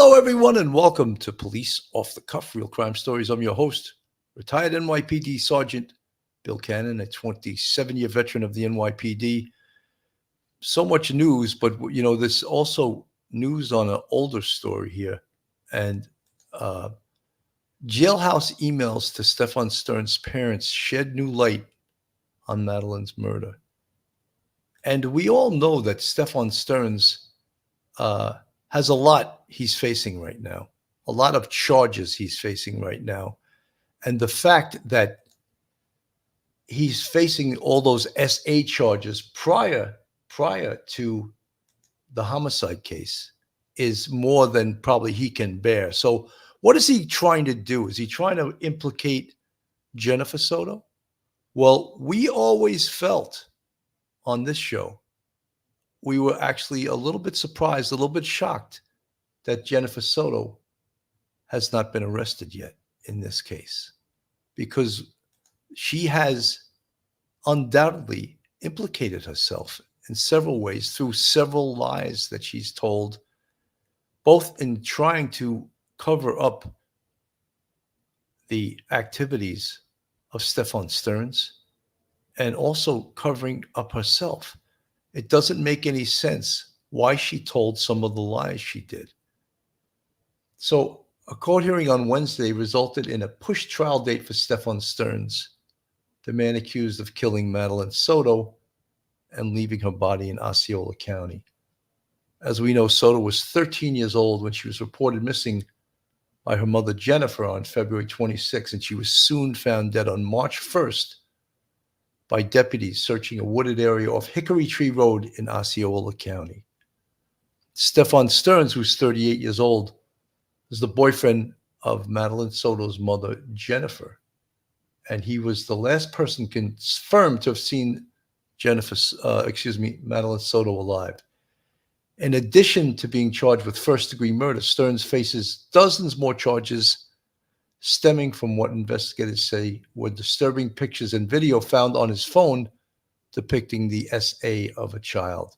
Hello, everyone, and welcome to Police Off the Cuff, Real Crime Stories. I'm your host, retired NYPD Sergeant Bill Cannon, a 27-year veteran of the NYPD. So much news, but, you know, there's also news on an older story here. And Jailhouse emails to Stefan Stern's parents shed new light on Madeline's murder. And we all know that Stefan Stern's has a lot he's facing right now, a lot of charges he's facing right now. And the fact that he's facing all those SA charges prior to the homicide case is more than probably he can bear. So what is he trying to do? Is he trying to implicate Jennifer Soto? Well, we always felt on this show, we were actually a little bit surprised, a little bit shocked that Jennifer Soto has not been arrested yet in this case, because she has undoubtedly implicated herself in several ways through several lies that she's told, both in trying to cover up the activities of Stefan Stern's and also covering up herself. It doesn't make any sense why she told some of the lies she did. So a court hearing on Wednesday resulted in a push trial date for Stefan Stern's, the man accused of killing Madeline Soto and leaving her body in Osceola County. As we know, Soto was 13 years old when she was reported missing by her mother, Jennifer, on February 26, and she was soon found dead on March 1st by deputies searching a wooded area off Hickory Tree Road in Osceola County. Stefan Stern's, who's 38 years old, is the boyfriend of Madeline Soto's mother, Jennifer. And he was the last person confirmed to have seen Madeline Soto alive. In addition to being charged with first-degree murder, Stern's faces dozens more charges stemming from what investigators say were disturbing pictures and video found on his phone depicting the SA of a child.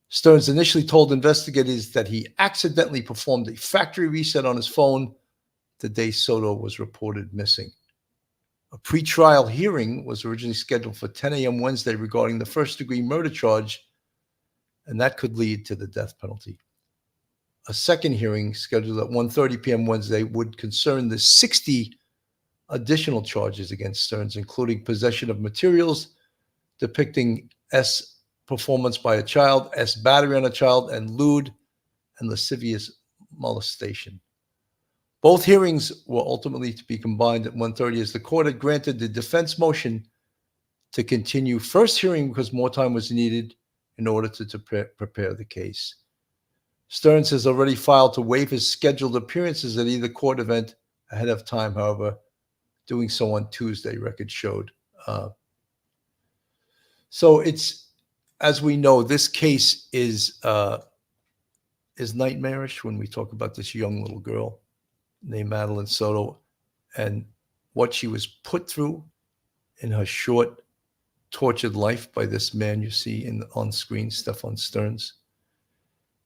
Stern's initially told investigators that he accidentally performed a factory reset on his phone the day Soto was reported missing. A pretrial hearing was originally scheduled for 10 a.m. Wednesday regarding the first-degree murder charge, and that could lead to the death penalty. A second hearing scheduled at 1:30 p.m. Wednesday would concern the 60 additional charges against Stern's, including possession of materials depicting S performance by a child, S battery on a child, and lewd and lascivious molestation. Both hearings were ultimately to be combined at 1:30 as the court had granted the defense motion to continue first hearing because more time was needed in order to prepare the case. Stern's has already filed to waive his scheduled appearances at either court event ahead of time, however, doing so on Tuesday, record showed. So it's, as we know, this case is nightmarish when we talk about this young little girl named Madeline Soto and what she was put through in her short, tortured life by this man you see on screen, Stefan Stern's.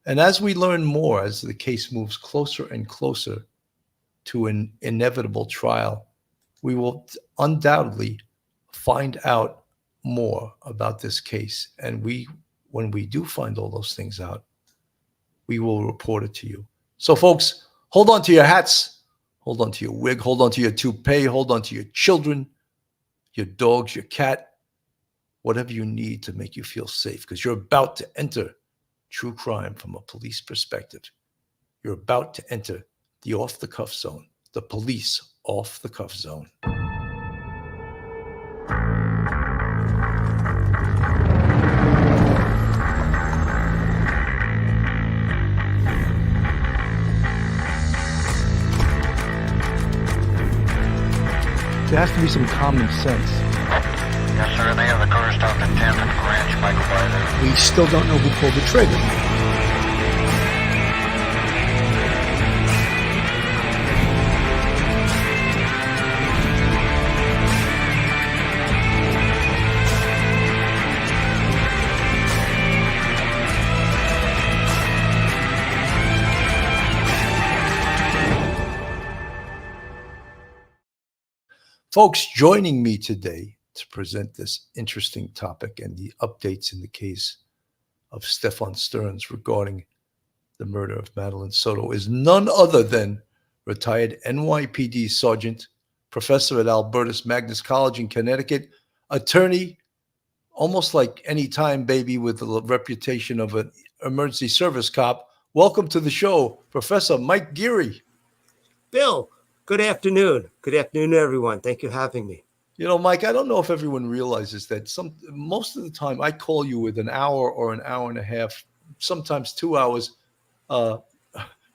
And as we learn more, as the case moves closer and closer to an inevitable trial, we will undoubtedly find out more about this case. And when we do find all those things out, we will report it to you. So folks, hold on to your hats, hold on to your wig, hold on to your toupee, hold on to your children, your dogs, your cat, whatever you need to make you feel safe, because you're about to enter true crime from a police perspective. You're about to enter the off-the-cuff zone, the police off-the-cuff zone. There has to be some common sense. Yes, sir. They have the car stopped at 10th and Ranch, Michael Ryder. We still don't know who pulled the trigger. Folks, joining me today to present this interesting topic and the updates in the case of Stefan Stearns regarding the murder of Madeline Soto is none other than retired NYPD Sergeant, professor at Albertus Magnus College in Connecticut, attorney, almost like any time baby with the reputation of an emergency service cop. Welcome to the show, Professor Mike Geary. Bill, good afternoon. Good afternoon, everyone. Thank you for having me. You know, Mike, I don't know if everyone realizes that most of the time I call you with an hour or an hour and a half, sometimes 2 hours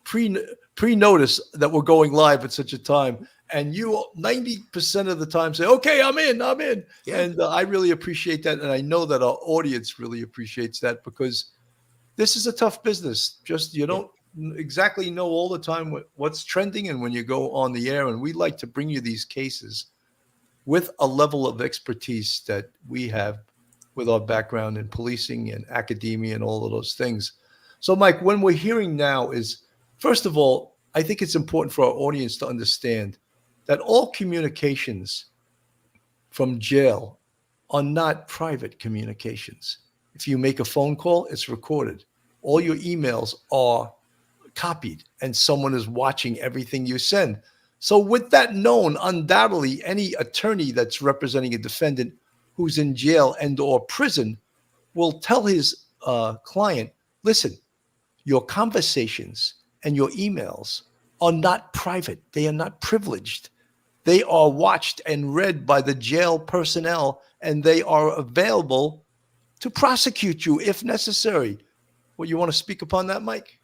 pre-notice that we're going live at such a time. And you 90% of the time say, okay, I'm in. Yeah. And I really appreciate that. And I know that our audience really appreciates that because this is a tough business. Just you don't exactly know all the time what's trending and when you go on the air. And we like to bring you these cases with a level of expertise that we have with our background in policing and academia and all of those things. So, Mike, when we're hearing now is, first of all, I think it's important for our audience to understand that all communications from jail are not private communications. If you make a phone call, it's recorded. All your emails are copied and someone is watching everything you send. So with that known, undoubtedly, any attorney that's representing a defendant who's in jail and or prison will tell his client, listen, your conversations and your emails are not private. They are not privileged. They are watched and read by the jail personnel, and they are available to prosecute you if necessary. Well, you want to speak upon that, Mike?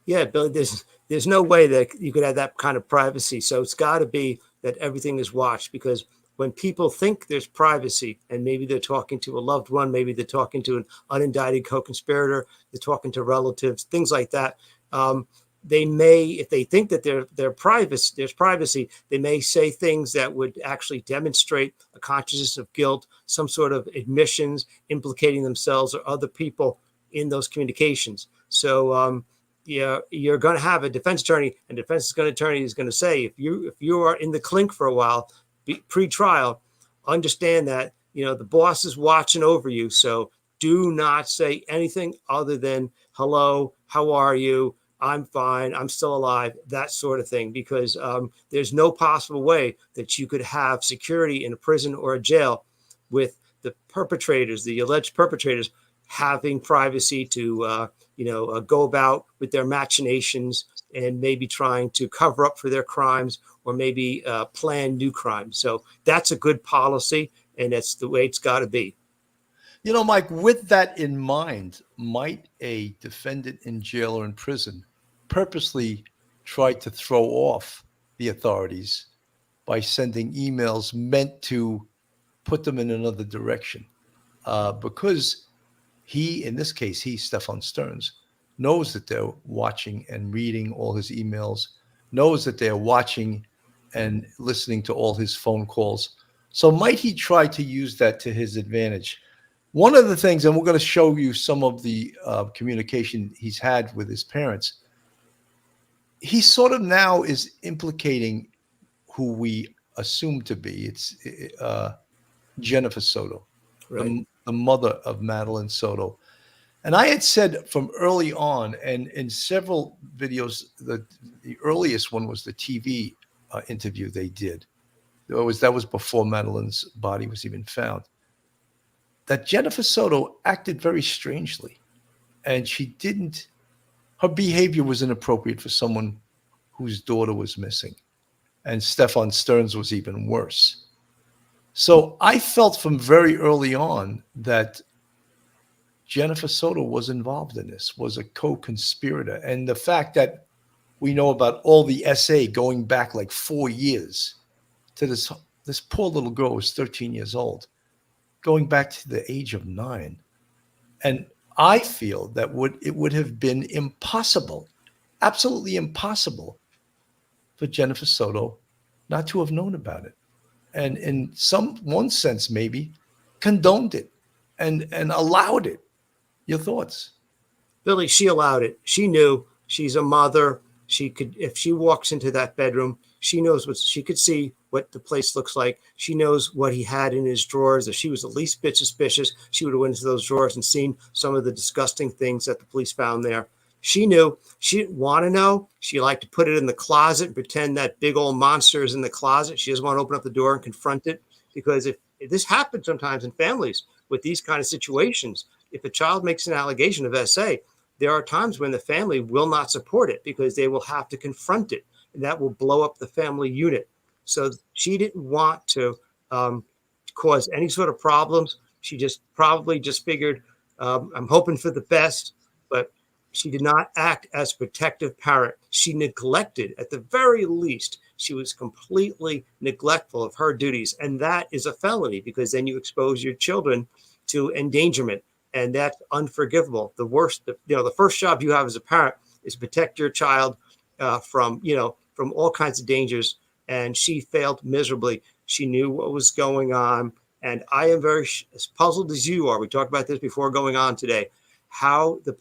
Yeah, Bill, there's no way that you could have that kind of privacy. So it's got to be that everything is watched, because when people think there's privacy and maybe they're talking to a loved one, maybe they're talking to an unindicted co-conspirator, they're talking to relatives, things like that. They may, if they think that there's privacy, they may say things that would actually demonstrate a consciousness of guilt, some sort of admissions implicating themselves or other people in those communications. So you're going to have a defense attorney, and defense attorney is going to say, if you are in the clink for a while, pre-trial, understand that the boss is watching over you. So do not say anything other than hello, how are you? I'm fine. I'm still alive. That sort of thing, because there's no possible way that you could have security in a prison or a jail with the perpetrators, the alleged perpetrators, having privacy to go about with their machinations and maybe trying to cover up for their crimes or maybe plan new crimes. So that's a good policy, and that's the way it's got to be. You know, Mike, with that in mind, might a defendant in jail or in prison purposely try to throw off the authorities by sending emails meant to put them in another direction? Because in this case, Stefan Stearns, knows that they're watching and reading all his emails, knows that they're watching and listening to all his phone calls. So might he try to use that to his advantage? One of the things, and we're going to show you some of the communication he's had with his parents, he sort of now is implicating who we assume to be. It's Jennifer Soto, right, the mother of Madeline Soto. And I had said from early on, and in several videos, the earliest one was the TV interview they did. That was before Madeline's body was even found, that Jennifer Soto acted very strangely. And her behavior was inappropriate for someone whose daughter was missing. And Stefan Stearns was even worse. So I felt from very early on that Jennifer Soto was involved in this, was a co-conspirator. And the fact that we know about all the SA going back like 4 years to this poor little girl who was 13 years old, going back to the age of 9. And I feel that it would have been impossible, absolutely impossible, for Jennifer Soto not to have known about it. And in one sense, maybe condoned it and allowed it. Your thoughts? Billy, she allowed it. She knew. She's a mother. She could, if she walks into that bedroom, she knows she could see what the place looks like. She knows what he had in his drawers. If she was the least bit suspicious, she would have went into those drawers and seen some of the disgusting things that the police found there. She knew. She didn't want to know. She liked to put it in the closet and pretend that big old monster is in the closet. She doesn't want to open up the door and confront it, because if this happens sometimes in families with these kind of situations, if a child makes an allegation of SA, there are times when the family will not support it because they will have to confront it, and that will blow up the family unit. So she didn't want to cause any sort of problems. She probably just figured, I'm hoping for the best, but she did not act as protective parent. She neglected, at the very least, she was completely neglectful of her duties. And that is a felony, because then you expose your children to endangerment. And that's unforgivable. The worst, the first job you have as a parent is protect your child from all kinds of dangers. And she failed miserably. She knew what was going on. And I am very as puzzled as you are. We talked about this before going on today, how the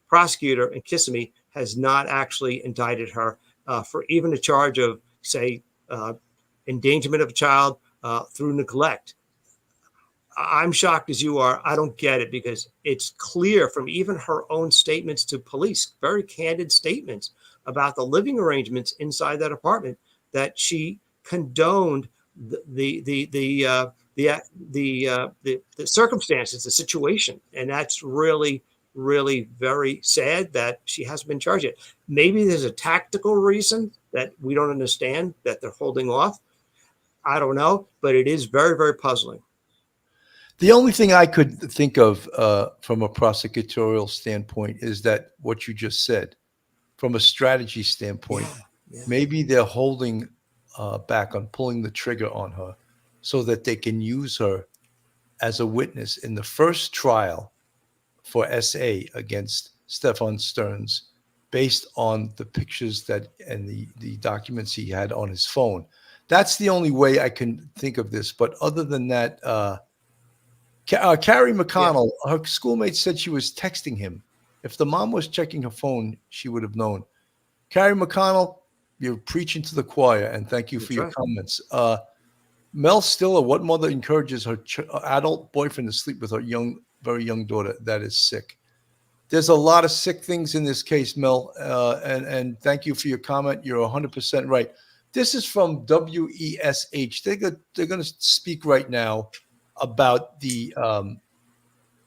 prosecutor in Kissimmee has not actually indicted her for even a charge of, say, endangerment of a child through neglect. I'm shocked as you are. I don't get it, because it's clear from even her own statements to police, very candid statements about the living arrangements inside that apartment, that she condoned the circumstances, the situation. And that's really, really very sad that she hasn't been charged yet. Maybe there's a tactical reason that we don't understand, that they're holding off. I don't know, but it is very, very puzzling. The only thing I could think of from a prosecutorial standpoint is that what you just said, from a strategy standpoint, maybe they're holding back on pulling the trigger on her so that they can use her as a witness in the first trial for SA against Stefan Stearns, based on the pictures and the documents he had on his phone. That's the only way I can think of this. But other than that, Carrie McConnell, her schoolmate said she was texting him. If the mom was checking her phone, she would have known. Carrie McConnell, you're preaching to the choir, and thank you for your comments. Mel Stiller, what mother encourages her adult boyfriend to sleep with her very young daughter? That is sick. There's a lot of sick things in this case, Mel, and thank you for your comment. You're 100% right. This is from WESH. They're going to speak right now about the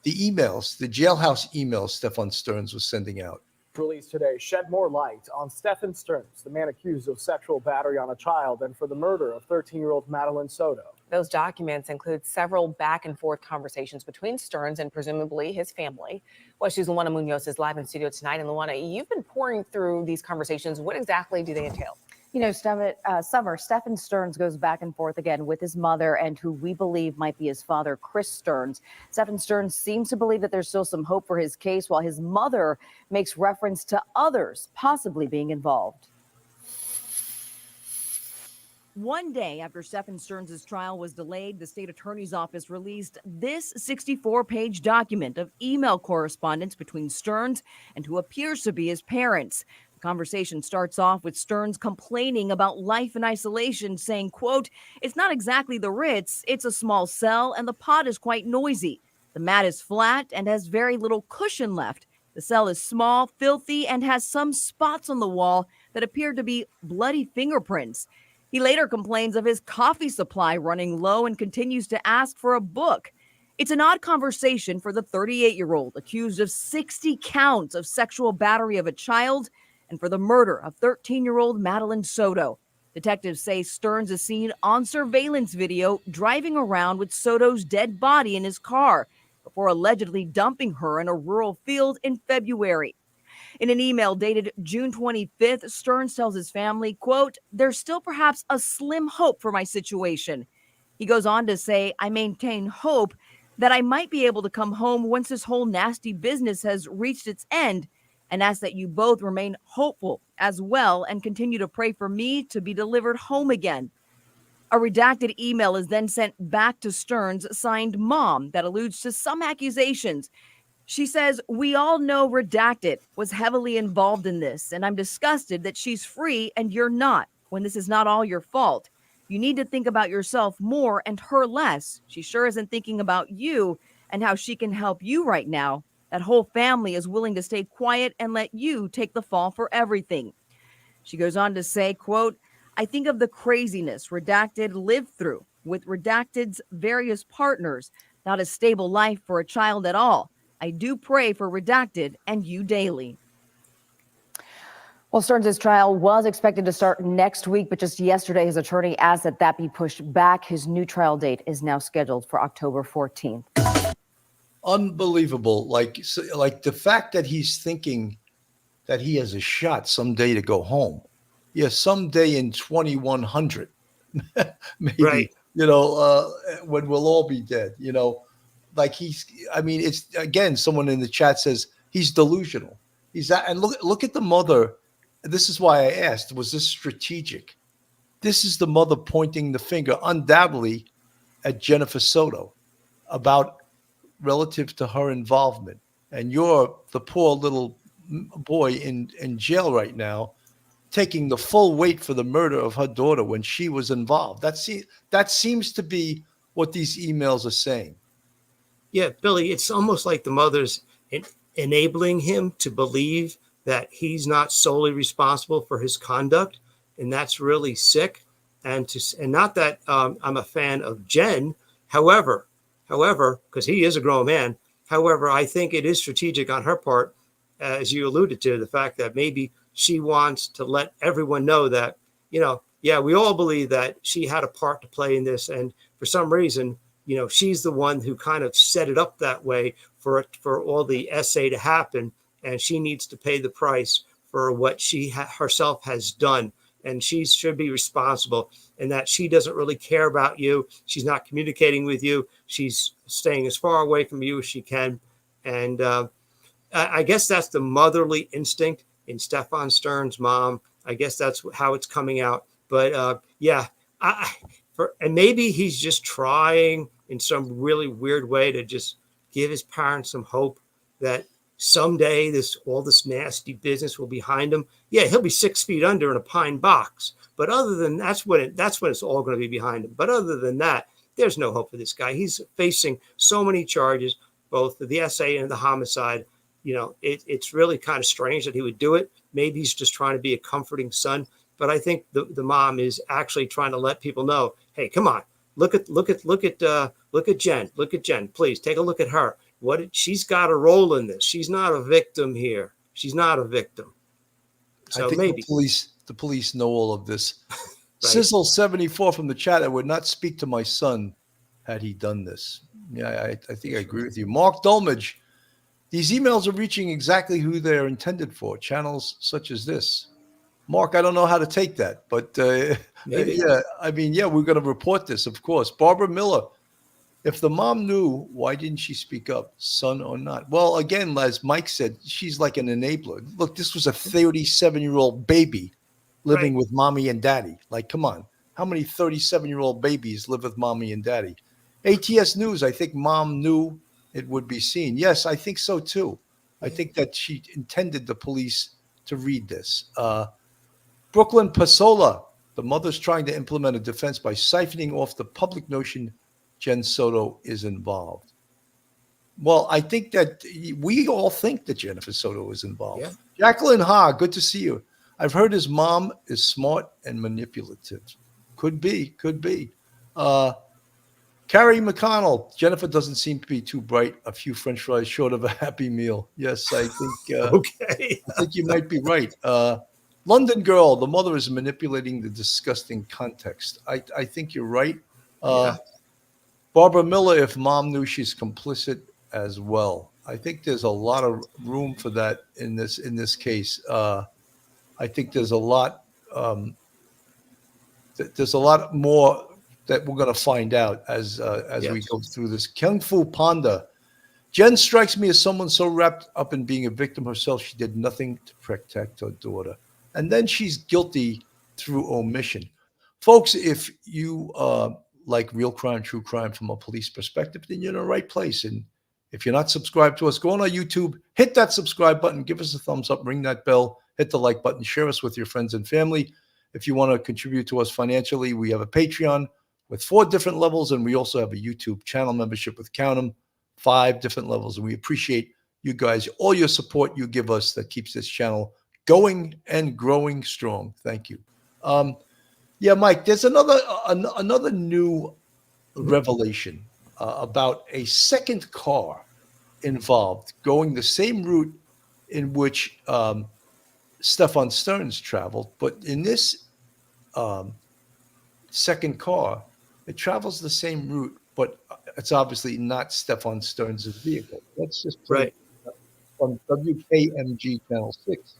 emails, the jailhouse emails Stefan Stearns was sending out. Released today shed more light on Stefan Stearns, the man accused of sexual battery on a child and for the murder of 13-year-old Madeline Soto. Those documents include several back and forth conversations between Stearns and presumably his family. Well, she's Luana Munoz is live in studio tonight. And Luana, you've been pouring through these conversations. What exactly do they entail? You know, Summer, Stefan Stearns goes back and forth again with his mother and who we believe might be his father, Chris Stearns. Stefan Stearns seems to believe that there's still some hope for his case, while his mother makes reference to others possibly being involved. One day after Stefan Stearns' trial was delayed, the state attorney's office released this 64-page document of email correspondence between Stearns and who appears to be his parents. The conversation starts off with Stearns complaining about life in isolation, saying, quote, "It's not exactly the Ritz, it's a small cell and the pot is quite noisy. The mat is flat and has very little cushion left. The cell is small, filthy, and has some spots on the wall that appear to be bloody fingerprints." He later complains of his coffee supply running low and continues to ask for a book. It's an odd conversation for the 38-year-old accused of 60 counts of sexual battery of a child and for the murder of 13-year-old Madeline Soto. Detectives say Stearns is seen on surveillance video driving around with Soto's dead body in his car before allegedly dumping her in a rural field in February. In an email dated June 25th, Stearns tells his family, quote, "There's still perhaps a slim hope for my situation." He goes on to say, "I maintain hope that I might be able to come home once this whole nasty business has reached its end, and ask that you both remain hopeful as well and continue to pray for me to be delivered home again." A redacted email is then sent back to Stearns, signed Mom, that alludes to some accusations. She says, "We all know Redacted was heavily involved in this, and I'm disgusted that she's free and you're not, when this is not all your fault. You need to think about yourself more and her less. She sure isn't thinking about you and how she can help you right now. That whole family is willing to stay quiet and let you take the fall for everything." She goes on to say, quote, "I think of the craziness Redacted lived through with Redacted's various partners, not a stable life for a child at all. I do pray for Redacted and you daily." Well, Stearns' trial was expected to start next week, but just yesterday, his attorney asked that be pushed back. His new trial date is now scheduled for October 14th. Unbelievable. Like the fact that he's thinking that he has a shot someday to go home. Yeah, someday in 2100, maybe, Right. when we'll all be dead, like it's again, someone in the chat says he's delusional. And look at the mother. This is why I asked, was this strategic? This is the mother pointing the finger undoubtedly at Jennifer Soto about relative to her involvement. And you're the poor little boy in jail right now, taking the full weight for the murder of her daughter when she was involved. That seems to be what these emails are saying. Yeah, Billy, it's almost like the mother's enabling him to believe that he's not solely responsible for his conduct, and that's really sick. And not that I'm a fan of Jen, however, because he is a grown man. However, I think it is strategic on her part, as you alluded to, the fact that maybe she wants to let everyone know that, yeah, we all believe that she had a part to play in this, and for some reason, she's the one who kind of set it up that way for all the essay to happen, and she needs to pay the price for what she herself has done, and she should be responsible, and that she doesn't really care about you. She's not communicating with you. She's staying as far away from you as she can, and I guess that's the motherly instinct in Stefan Stern's mom. I guess that's how it's coming out. But yeah, and maybe he's just trying in some really weird way to just give his parents some hope that someday all this nasty business will be behind him. Yeah, he'll be 6 feet under in a pine box. But other than that's when it's all going to be behind him. But other than that, there's no hope for this guy. He's facing so many charges, both the essay and the homicide. It's really kind of strange that he would do it. Maybe he's just trying to be a comforting son. But I think the mom is actually trying to let people know, hey, come on, look at Jen. Look at Jen. Please take a look at her. She's got a role in this. She's not a victim here. She's not a victim. So I think maybe the police know all of this. Right. Sizzle74 from the chat, I would not speak to my son had he done this. Yeah, I think I agree with you. Mark Dolmage, these emails are reaching exactly who they're intended for, channels such as this. Mark, I don't know how to take that, but Maybe. yeah, we're going to report this, of course. Barbara Miller, if the mom knew, why didn't she speak up, son or not? Well, again, as Mike said, she's like an enabler. Look, this was a 37-year-old baby living with mommy and daddy. Like, come on. How many 37-year-old babies live with mommy and daddy? ATS News, I think mom knew it would be seen. Yes, I think so too. I think that she intended the police to read this. Brooklyn Pasola, the mother's trying to implement a defense by siphoning off the public notion Jen Soto is involved. Well, I think that we all think that Jennifer Soto is involved. Yeah. Jacqueline Ha, good to see you. I've heard his mom is smart and manipulative. Could be. Carrie McConnell, Jennifer doesn't seem to be too bright. A few French fries short of a Happy Meal. Yes, I think. Okay. I think you might be right. London Girl, the mother is manipulating the disgusting context. I think you're right. Yeah. Barbara Miller, if mom knew, she's complicit as well. I think there's a lot of room for that in this case. I think there's a lot. There's a lot more that we're going to find out as we go through this. Kung Fu Panda. Jen strikes me as someone so wrapped up in being a victim herself, she did nothing to protect her daughter. And then she's guilty through omission. Folks, if you like real crime, true crime from a police perspective, then you're in the right place. And If you're not subscribed to us, go on our YouTube, hit that subscribe button, give us a thumbs up, ring that bell, hit the like button, share us with your friends and family. If you want to contribute to us financially, we have a Patreon with 4 different levels, and we also have a YouTube channel membership with, count 'em, 5 different levels. And we appreciate you guys, all your support you give us that keeps this channel going and growing strong. Thank you. Yeah, Mike, there's another new revelation about a second car involved going the same route in which Stefan Stearns traveled, but in this second car, it travels the same route, but it's obviously not Stefan Stearns' vehicle. Let's just play from WKMG Channel 6.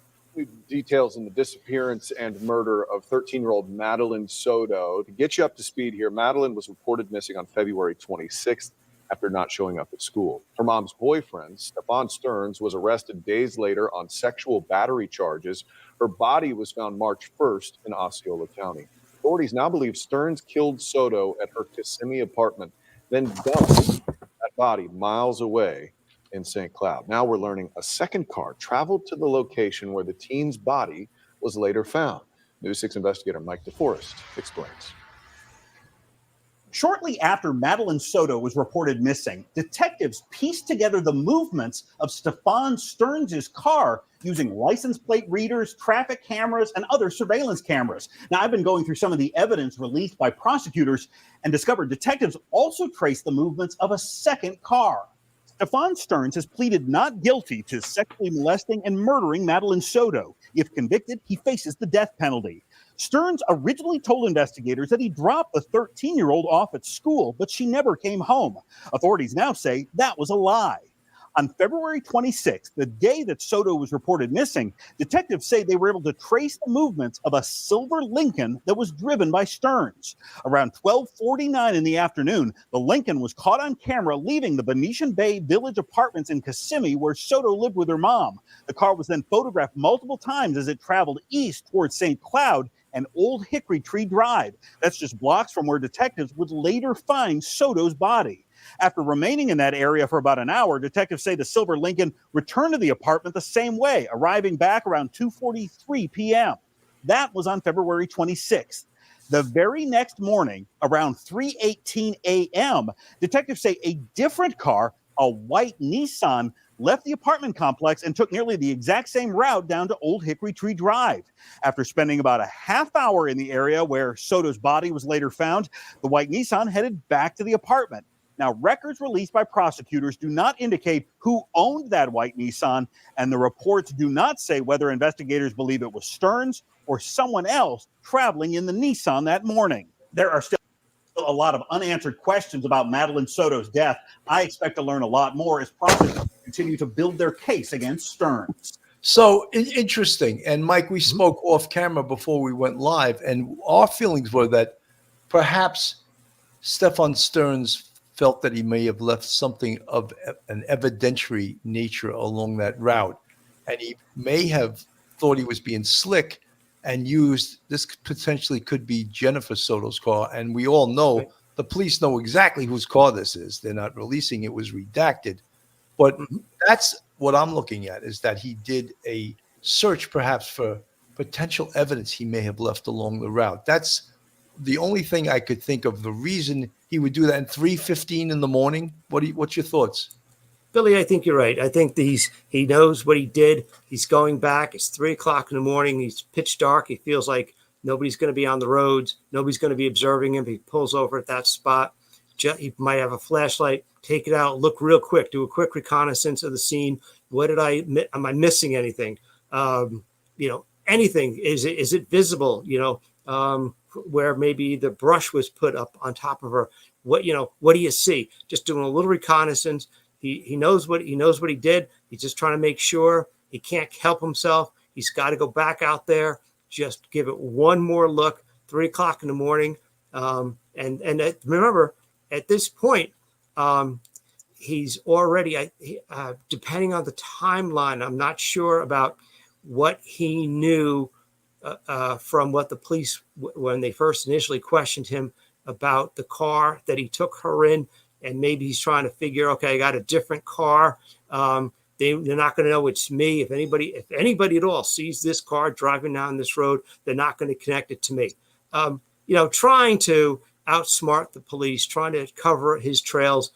Details in the disappearance and murder of 13-year-old Madeline Soto. To get you up to speed here, Madeline was reported missing on February 26th after not showing up at school. Her mom's boyfriend, Stefan Stearns, was arrested days later on sexual battery charges. Her body was found March 1st in Osceola County. Authorities now believe Stearns killed Soto at her Kissimmee apartment, then dumped that body miles away in St. Cloud. Now we're learning a second car traveled to the location where the teen's body was later found. News 6 investigator Mike DeForest explains. Shortly after Madeline Soto was reported missing, detectives pieced together the movements of Stefan Stearns' car using license plate readers, traffic cameras, and other surveillance cameras. Now, I've been going through some of the evidence released by prosecutors and discovered detectives also traced the movements of a second car. Stefan Stearns has pleaded not guilty to sexually molesting and murdering Madeline Soto. If convicted, he faces the death penalty. Stearns originally told investigators that he dropped the 13-year-old off at school, but she never came home. Authorities now say that was a lie. On February 26th, the day that Soto was reported missing, detectives say they were able to trace the movements of a silver Lincoln that was driven by Stearns. Around 12:49 in the afternoon, the Lincoln was caught on camera leaving the Venetian Bay Village Apartments in Kissimmee, where Soto lived with her mom. The car was then photographed multiple times as it traveled east towards St. Cloud and Old Hickory Tree Drive. That's just blocks from where detectives would later find Soto's body. After remaining in that area for about an hour, detectives say the silver Lincoln returned to the apartment the same way, arriving back around 2:43 p.m. That was on February 26th. The very next morning, around 3:18 a.m., detectives say a different car, a white Nissan, left the apartment complex and took nearly the exact same route down to Old Hickory Tree Drive. After spending about a half hour in the area where Soto's body was later found, the white Nissan headed back to the apartment. Now, records released by prosecutors do not indicate who owned that white Nissan, and the reports do not say whether investigators believe it was Stearns or someone else traveling in the Nissan that morning. There are still a lot of unanswered questions about Madeline Soto's death. I expect to learn a lot more as prosecutors continue to build their case against Stearns. So interesting. And Mike, we spoke off camera before we went live, and our feelings were that perhaps Stefan Stearns felt that he may have left something of an evidentiary nature along that route. And he may have thought he was being slick and used this potentially could be Jennifer Soto's car. And we all know, the police know exactly whose car this is. They're not releasing it, was redacted. But that's what I'm looking at, is that he did a search perhaps for potential evidence he may have left along the route. That's the only thing I could think of, the reason he would do that in 3:15 in the morning. What's your thoughts? Billy, I think you're right. I think he knows what he did. He's going back. It's 3 o'clock in the morning. He's pitch dark. He feels like nobody's going to be on the roads. Nobody's going to be observing him. He pulls over at that spot. He might have a flashlight. Take it out. Look real quick. Do a quick reconnaissance of the scene. Am I missing anything? Anything. Is it visible? Where maybe the brush was put up on top of her. What do you see? Just doing a little reconnaissance. He knows what he did. He's just trying to make sure. He can't help himself. He's got to go back out there, just give it one more look. 3 o'clock in the morning. Remember, at this point, he's already, depending on the timeline, I'm not sure about what he knew from what the police, when they first initially questioned him about the car that he took her in and maybe he's trying to figure, okay, I got a different car. They're not going to know it's me. If anybody at all sees this car driving down this road, they're not going to connect it to me. Trying to outsmart the police, trying to cover his trails,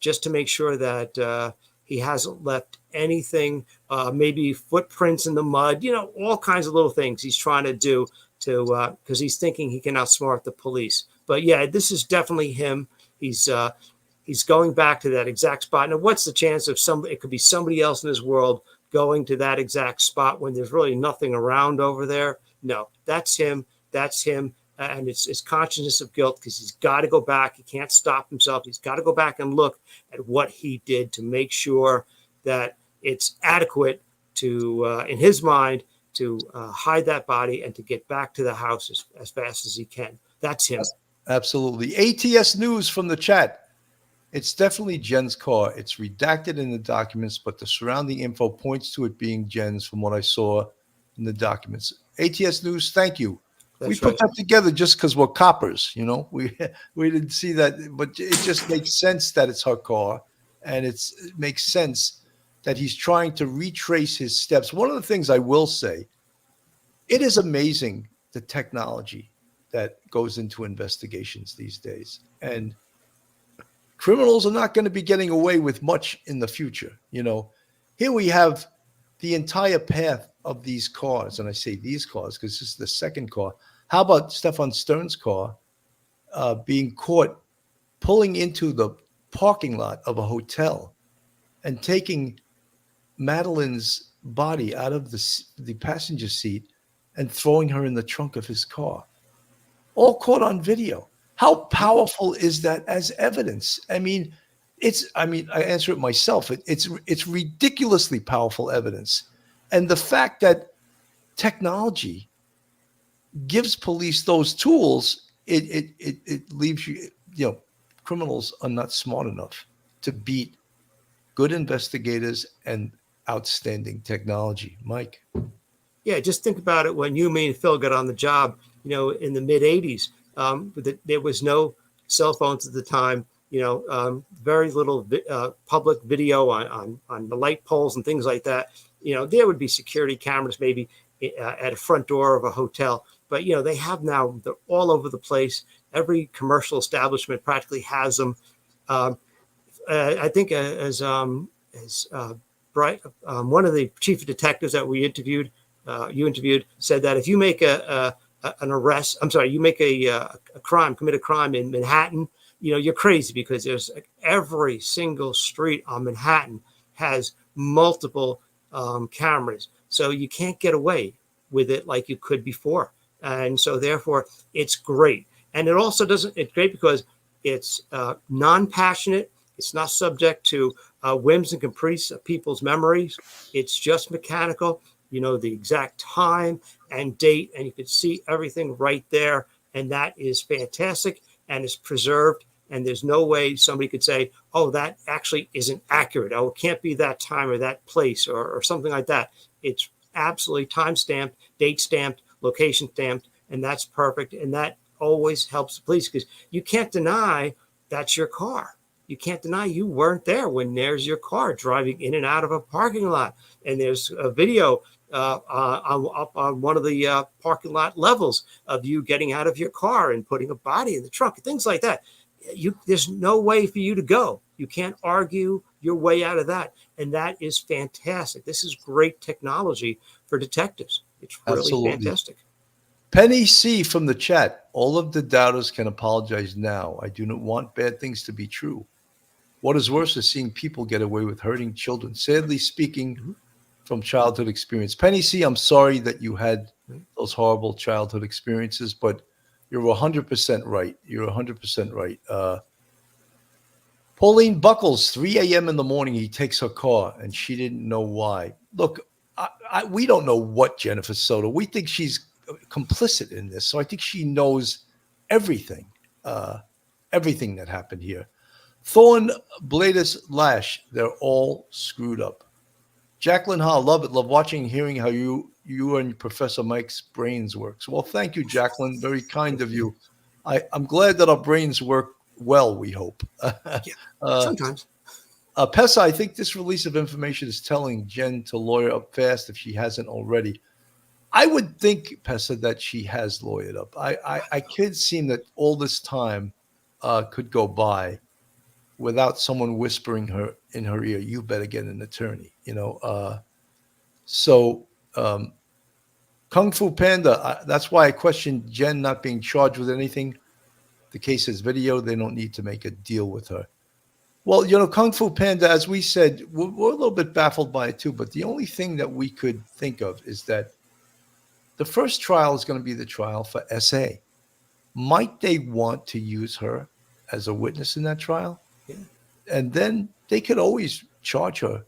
just to make sure that he hasn't left anything, maybe footprints in the mud, all kinds of little things he's trying to do because he's thinking he can outsmart the police. But yeah, this is definitely him. He's going back to that exact spot. Now, what's the chance of it could be somebody else in this world going to that exact spot when there's really nothing around over there? No, that's him. That's him. And it's consciousness of guilt because he's got to go back. He can't stop himself. He's got to go back and look at what he did to make sure that it's adequate to, in his mind, to hide that body and to get back to the house as fast as he can. That's him. Absolutely. ATS News from the chat. It's definitely Jen's car. It's redacted in the documents, but the surrounding info points to it being Jen's from what I saw in the documents. ATS News, thank you. We put that together just because we're coppers, We didn't see that, but it just makes sense that it's her car, and it makes sense that he's trying to retrace his steps. One of the things I will say, it is amazing the technology that goes into investigations these days, and criminals are not going to be getting away with much in the future. Here we have the entire path of these cars, and I say these cars because this is the second car. How about Stefan Stern's car being caught pulling into the parking lot of a hotel and taking Madeline's body out of the passenger seat and throwing her in the trunk of his car? All caught on video. How powerful is that as evidence? I answer it myself. It's ridiculously powerful evidence. And the fact that technology gives police those tools, it leaves criminals are not smart enough to beat good investigators and outstanding technology. Mike. Yeah, just think about it. When you, me, and Phil got on the job, in the mid 80s, there was no cell phones at the time, very little public video on the light poles and things like that. There would be security cameras maybe at a front door of a hotel, but they have now, they're all over the place. Every commercial establishment practically has them. I think as Bright, one of the chief detectives that we interviewed, you interviewed, said that if you make an arrest, you make commit a crime in Manhattan, you're crazy, because there's every single street on Manhattan has multiple cameras. So you can't get away with it like you could before. And so therefore it's great. And it also it's great because it's non-passionate. It's not subject to whims and caprice of people's memories. It's just mechanical. The exact time and date, and you can see everything right there. And that is fantastic and is preserved. And there's no way somebody could say, oh, that actually isn't accurate. Oh, it can't be that time or that place or something like that. It's absolutely time stamped, date stamped, location stamped, and that's perfect. And that always helps the police, because you can't deny that's your car. You can't deny you weren't there when there's your car driving in and out of a parking lot. And there's a video up on one of the parking lot levels of you getting out of your car and putting a body in the trunk, things like that. There's no way for you to go. You can't argue your way out of that. And that is fantastic. This is great technology for detectives. It's really Absolutely. Fantastic. Penny C from the chat. All of the doubters can apologize now. I do not want bad things to be true. What is worse is seeing people get away with hurting children. Sadly speaking, from childhood experience. Penny C, I'm sorry that you had those horrible childhood experiences, but you're 100% right. You're 100% right. Pauline Buckles, 3 a.m. in the morning, he takes her car, and she didn't know why. Look, we don't know what Jennifer Soto. We think she's complicit in this, so I think she knows everything, everything that happened here. Thorn Bladis Lash, they're all screwed up. Jacqueline Hall, love it. Love watching and hearing how you and Professor Mike's brains works. Well, thank you, Jacqueline. Very kind of you. I'm glad that our brains work well, we hope. Sometimes. Pessa, I think this release of information is telling Jen to lawyer up fast if she hasn't already. I would think, Pessa, that she has lawyered up. I can't see that all this time could go by without someone whispering her in her ear, you better get an attorney, Kung Fu Panda, that's why I question Jen not being charged with anything. The case is video. They don't need to make a deal with her. Well, Kung Fu Panda, as we said, we're a little bit baffled by it too, but the only thing that we could think of is that the first trial is going to be the trial for SA. Might they want to use her as a witness in that trial? Yeah. And then they could always charge her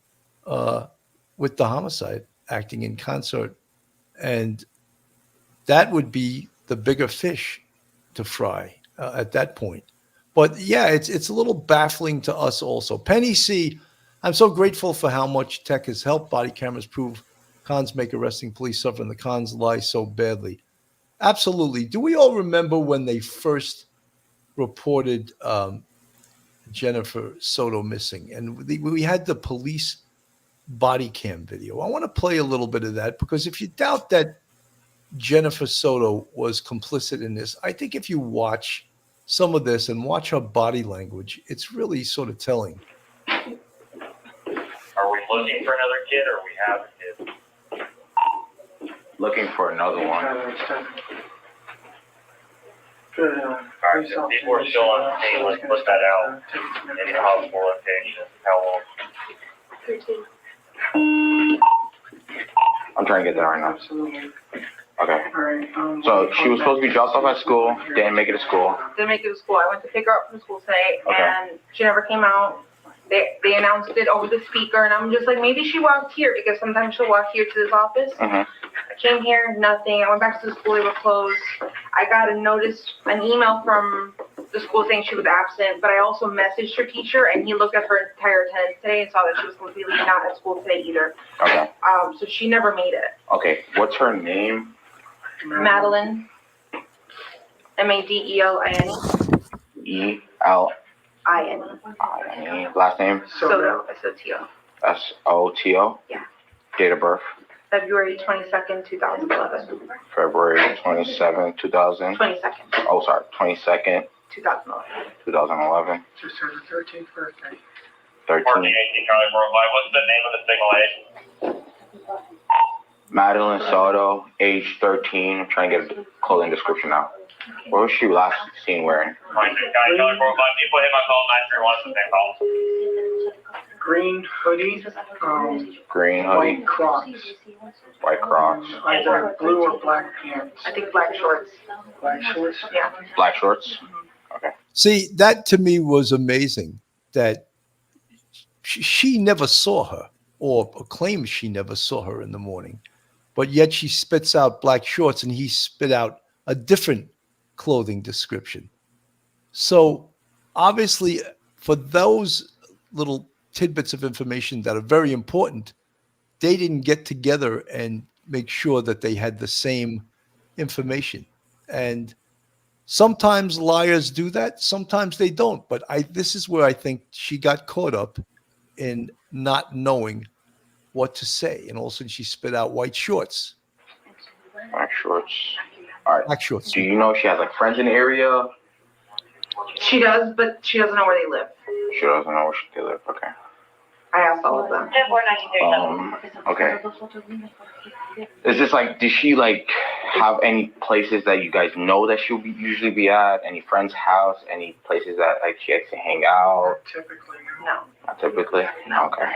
with the homicide, acting in concert. And that would be the bigger fish to fry at that point. But yeah, it's a little baffling to us also. Penny C, I'm so grateful for how much tech has helped. Body cameras prove cons make arresting police suffer and the cons lie so badly. Absolutely. Do we all remember when they first reported Jennifer Soto missing? And we had the police body cam video. I want to play a little bit of that because if you doubt that Jennifer Soto was complicit in this, I think if you watch some of this and watch her body language, it's really sort of telling. Are we looking for another kid or we have a kid? Looking for another one. Alright, so people are still on the scene, let's put that out. Any possible location, how long? I'm trying to get that right now. Absolutely. Okay. Alright, So she was supposed to be dropped off at school, didn't make it to school. Didn't make it to school. I went to pick her up from school today, Okay. and she never came out. They announced it over the speaker, and I'm just like, maybe she walked here, because sometimes she'll walk here to this office. Mm-hmm. I came here, nothing. I went back to the school, they were closed. I got an email from the school saying she was absent, but I also messaged her teacher, and he looked at her entire attendance today and saw that she was completely not at school today either. Okay. So she never made it. Okay, what's her name? Madeline, Madelin. E-L-I-N-E. Last name? Soto, S-O-T-O. S-O-T-O? Yeah. Date of birth? February 22nd, 2011. February 27, 2000. 22nd, Oh, sorry, 22nd, 2011. 2011. Just her 13th birthday. 13. 1418 Charlie Worldwide. What's the name of the single age? Madeline Soto, age 13. I'm trying to get a clothing description now. What was she last seen wearing? 26 County Charlie Worldwide. People hit my call 931 the same call. Green hoodie, Green hoodie, white Crocs, white Crocs, either blue or black pants. I think black shorts. Black shorts? Yeah. black shorts. Okay. See, that to me was amazing that she never saw her or claims she never saw her in the morning, but yet she spits out black shorts and he spit out a different clothing description. So obviously for those little tidbits of information that are very important, they didn't get together and make sure that they had the same information. And sometimes liars do that, sometimes they don't. But this is where I think she got caught up in not knowing what to say. And also she spit out white shorts. Black shorts. All right. Black shorts. Do you know if she has like friends in the area? She does, but she doesn't know where they live. She doesn't know where they live. Okay. I asked all of them. Okay. Is this like, does she like have any places that you guys know that she'll usually be at? Any friend's house? Any places that like she likes to hang out? Typically, no. Not typically? No. Okay.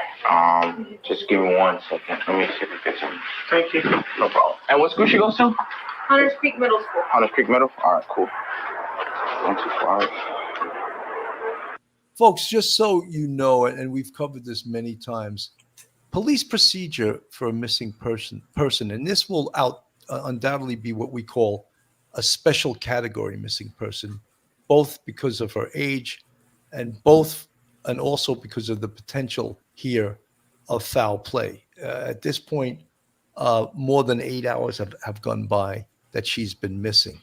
Just give me 1 second. Let me see if we get some. Thank you. No problem. And what school she goes to? Hunters Creek Middle School. Hunters Creek Middle? All right, cool. 125. Folks, just so you know, and we've covered this many times, police procedure for a missing person, and this will undoubtedly be what we call a special category missing person, both because of her age and also because of the potential here of foul play. At this point, more than 8 hours have gone by that she's been missing.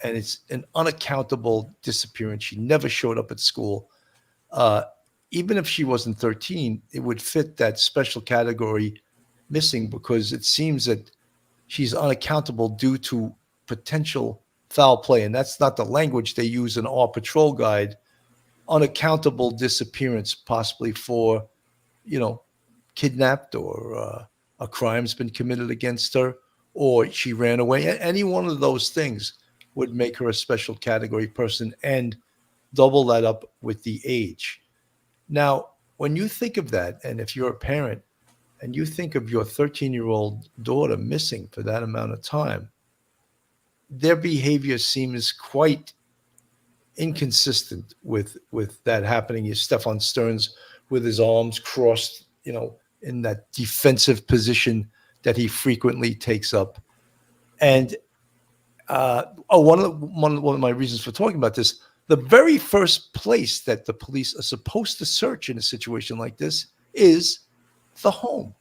and it's an unaccountable disappearance. She never showed up at school. Even if she wasn't 13, it would fit that special category missing, because it seems that she's unaccountable due to potential foul play. And that's not the language they use in our patrol guide. Unaccountable disappearance, possibly for, kidnapped, or a crime's been committed against her, or she ran away. Any one of those things would make her a special category person, and double that up with the age. Now, when you think of that, and if you're a parent and you think of your 13-year-old daughter missing for that amount of time, their behavior seems quite inconsistent with that happening. Is Stefan Stearns with his arms crossed, in that defensive position that he frequently takes up. And one of my reasons for talking about this, the very first place that the police are supposed to search in a situation like this is the home,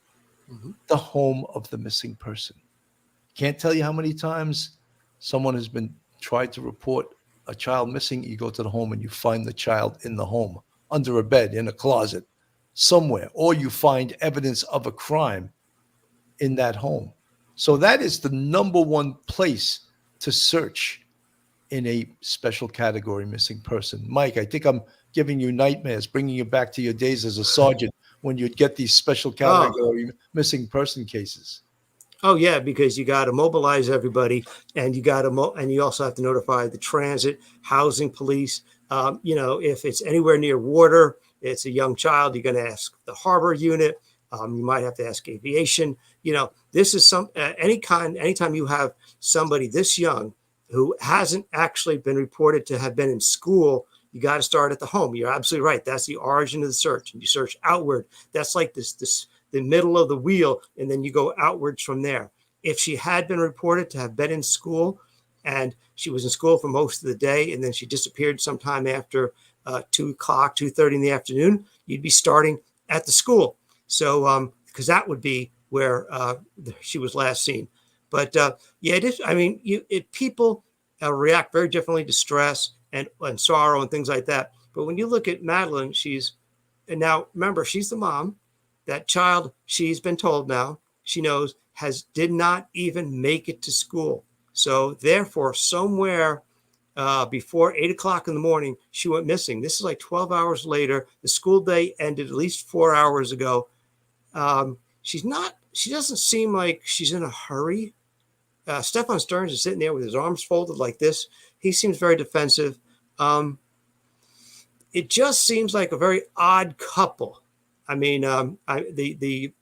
the home of the missing person. Can't tell you how many times someone has been tried to report a child missing. You go to the home and you find the child in the home, under a bed, in a closet, somewhere, or you find evidence of a crime in that home. So that is the number one place to search in a special category missing person. Mike, I think I'm giving you nightmares, bringing you back to your days as a sergeant when you'd get these special category missing person cases. Oh yeah, because you got to mobilize everybody, and you got to and you also have to notify the transit, housing police. If it's anywhere near water, it's a young child, you're going to ask the harbor unit. You might have to ask aviation. This is anytime you have somebody this young who hasn't actually been reported to have been in school, you got to start at the home. You're absolutely right. That's the origin of the search. And you search outward. That's like the middle of the wheel, and then you go outwards from there. If she had been reported to have been in school, and she was in school for most of the day, and then she disappeared sometime after 2:30 in the afternoon, you'd be starting at the school. So, because that would be where she was last seen. But it is. I mean, people react very differently to stress and sorrow and things like that. But when you look at Madeline, and now remember, she's the mom. That child, she's been told now, she knows, did not even make it to school. So therefore, somewhere before 8 o'clock in the morning, she went missing. This is like 12 hours later. The school day ended at least 4 hours ago. She doesn't seem like she's in a hurry. Stefan Stearns is sitting there with his arms folded like this. He seems very defensive. It just seems like a very odd couple. I mean, the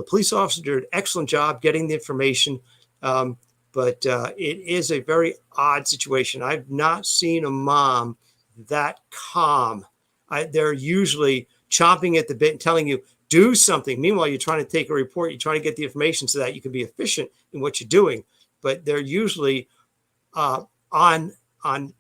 police officer did an excellent job getting the information, but it is a very odd situation. I've not seen a mom that calm. They're usually chomping at the bit and telling you, do something. Meanwhile, you're trying to take a report. You're trying to get the information so that you can be efficient in what you're doing. But they're usually on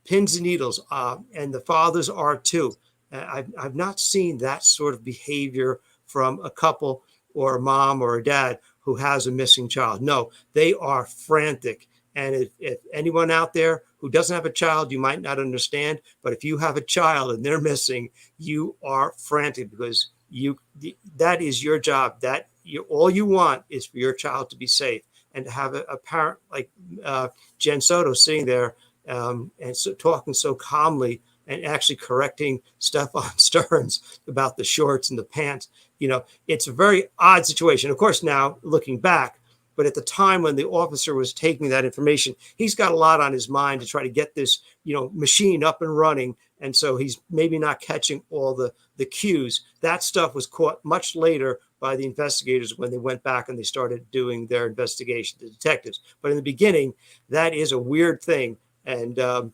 pins and needles, and the fathers are too. I've not seen that sort of behavior from a couple or a mom or a dad who has a missing child. No, they are frantic. And if anyone out there who doesn't have a child, you might not understand. But if you have a child and they're missing, you are frantic, because that is your job. All you want is for your child to be safe, and to have a parent like Jen Soto sitting there and so talking so calmly and actually correcting Stefan Stearns about the shorts and the pants. It's a very odd situation. Of course, now looking back, but at the time when the officer was taking that information, he's got a lot on his mind to try to get this, machine up and running. And so he's maybe not catching all the cues. That stuff was caught much later by the investigators when they went back and they started doing their investigation, the detectives. But in the beginning, that is a weird thing. And a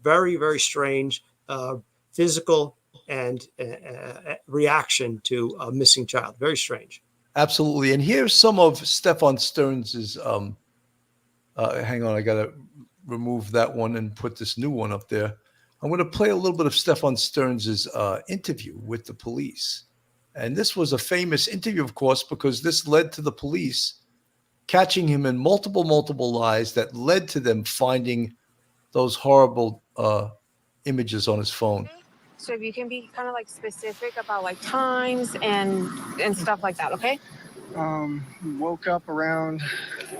very, very strange physical and reaction to a missing child. Very strange. Absolutely. And here's some of Stefan Stearns's, hang on, I got to remove that one and put this new one up there. I'm going to play a little bit of Stefan Stearns's interview with the police. And this was a famous interview, of course, because this led to the police catching him in multiple lies that led to them finding those horrible images on his phone. So if you can be kind of like specific about like times and stuff like that, okay? Woke up around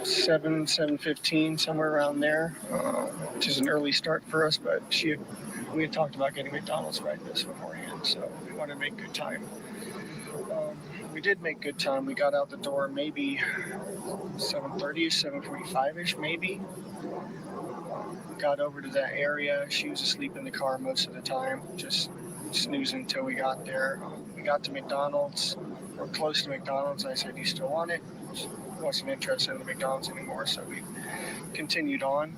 7:15, somewhere around there, which is an early start for us, but we had talked about getting McDonald's breakfast beforehand, so we wanted to make good time. We did make good time. We got out the door maybe 7:30ish, 7:45ish, maybe. Got over to that area. She was asleep in the car most of the time, just snoozing until we got there. We got to McDonald's. We're close to McDonald's. I said, "Do you still want it?" She wasn't interested in the McDonald's anymore, so we continued on.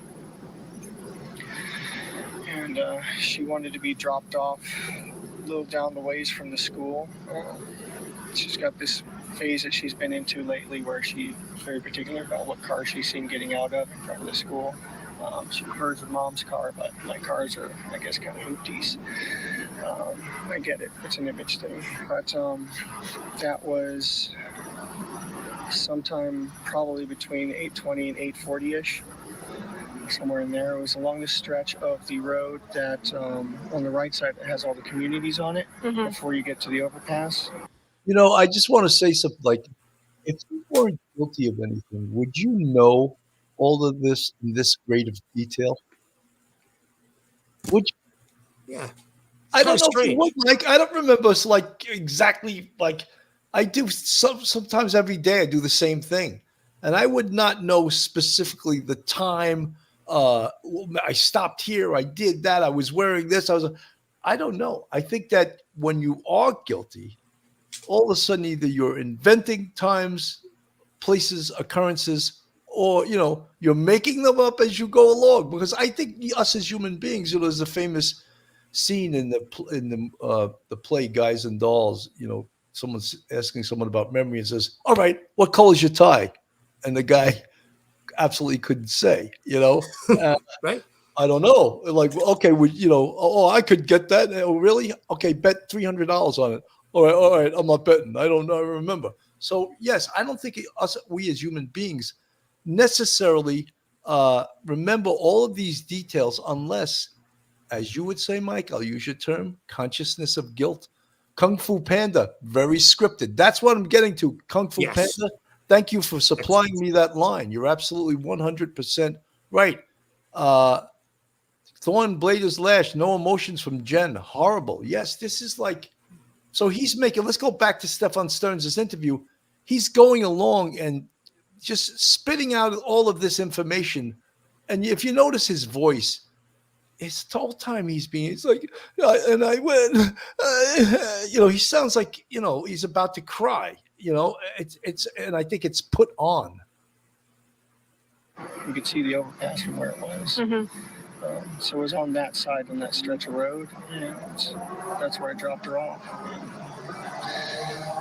And she wanted to be dropped off a little down the ways from the school. She's got this phase that she's been into lately where she's very particular about what car she's seen getting out of in front of the school. Hers is mom's car, but my cars are, I guess, kind of hoopties. I get it. It's an image thing. But that was sometime probably between 8:20 and 8:40ish, somewhere in there. It was along the stretch of the road that on the right side that has all the communities on it before you get to the overpass. You know, I just want to say something like, if you weren't guilty of anything, would you know all of this in this grade of detail? Would you? Yeah. I don't know strange. if you would, like, I don't remember like exactly, like I do sometimes every day I do the same thing. And I would not know specifically the time. I stopped here. I did that. I was wearing this. I don't know. I think that when you are guilty, all of a sudden either you're inventing times, places, occurrences, or, you know, you're making them up as you go along. Because I think us as human beings, you know, there's a famous scene in the play Guys and Dolls. You know, someone's asking someone about memory and says, "All right, what color's your tie?" And the guy absolutely couldn't say, you know. Right. I don't know. Like, okay, you know, oh, I could get that. Oh, really? Okay, bet $300 on it. All right, I'm not betting. I don't know. I remember. So yes, I don't think we as human beings necessarily remember all of these details unless, as you would say, Mike, I'll use your term, consciousness of guilt. Kung Fu Panda, very scripted. That's what I'm getting to. Kung Fu Panda. Thank you for supplying me that line. You're absolutely 100% right. Thorn Blader's Lash, no emotions from Jen. Horrible. Yes, this is like, so he's making, let's go back to Stefan Stearns' interview. He's going along and just spitting out all of this information. And if you notice his voice, it's the whole time it's like, and I went, you know, he sounds like, you know, he's about to cry, you know, and I think it's put on. You could see the overpass from where it was. So it was on that side, on that stretch of road, and that's where I dropped her off.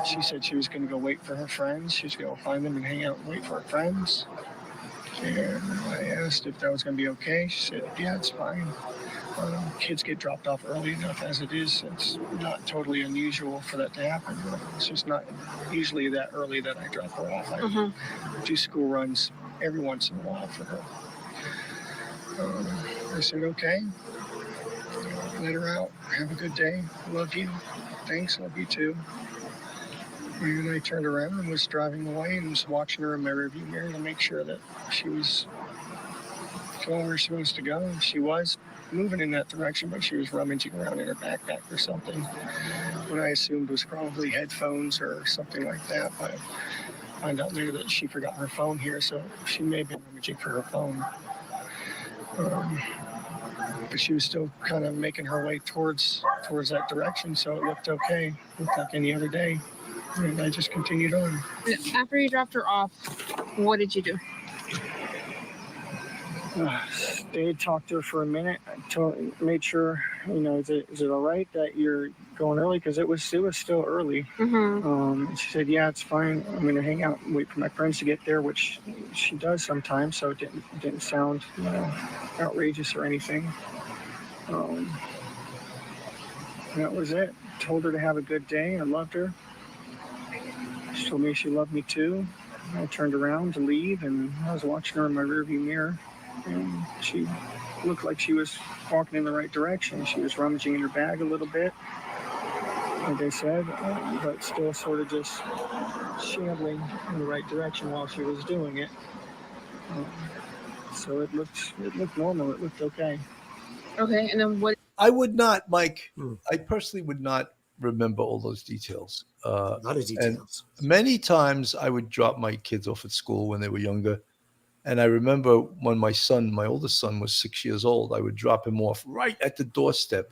She said she was going to go wait for her friends. She was going to go find them and hang out and wait for her friends. And I asked if that was going to be okay. She said, "Yeah, it's fine. Kids get dropped off early enough as it is. It's not totally unusual for that to happen. It's just not usually that early that I drop her off. I do school runs every once in a while for her." I said, "Okay, let her out. Have a good day. Love you. Thanks. Love you too." And I turned around and was driving away and was watching her in my rearview mirror to make sure that she was going where she was supposed to go. And she was moving in that direction, but she was rummaging around in her backpack for something. What I assumed was probably headphones or something like that. But I found out later that she forgot her phone here, so she may have been rummaging for her phone. But she was still kind of making her way towards that direction, so it looked okay. It looked like any other day. And I just continued on. After you dropped her off, what did you do? They talked to her for a minute. I made sure, you know, is it all right that you're going early? Because it was still early. She said, "Yeah, it's fine. I'm going to hang out and wait for my friends to get there," which she does sometimes. So it didn't sound, you know, outrageous or anything. And that was it. Told her to have a good day. I loved her. She told me she loved me too. I turned around to leave, and I was watching her in my rearview mirror, and she looked like she was walking in the right direction. She was rummaging in her bag a little bit, like I said, but still sort of just shambling in the right direction while she was doing it. So it looked normal. It looked okay. Okay, and then what? I would not, Mike. I personally would not remember all those details. A lot of details. And many times I would drop my kids off at school when they were younger. And I remember when my oldest son was 6 years old, I would drop him off right at the doorstep.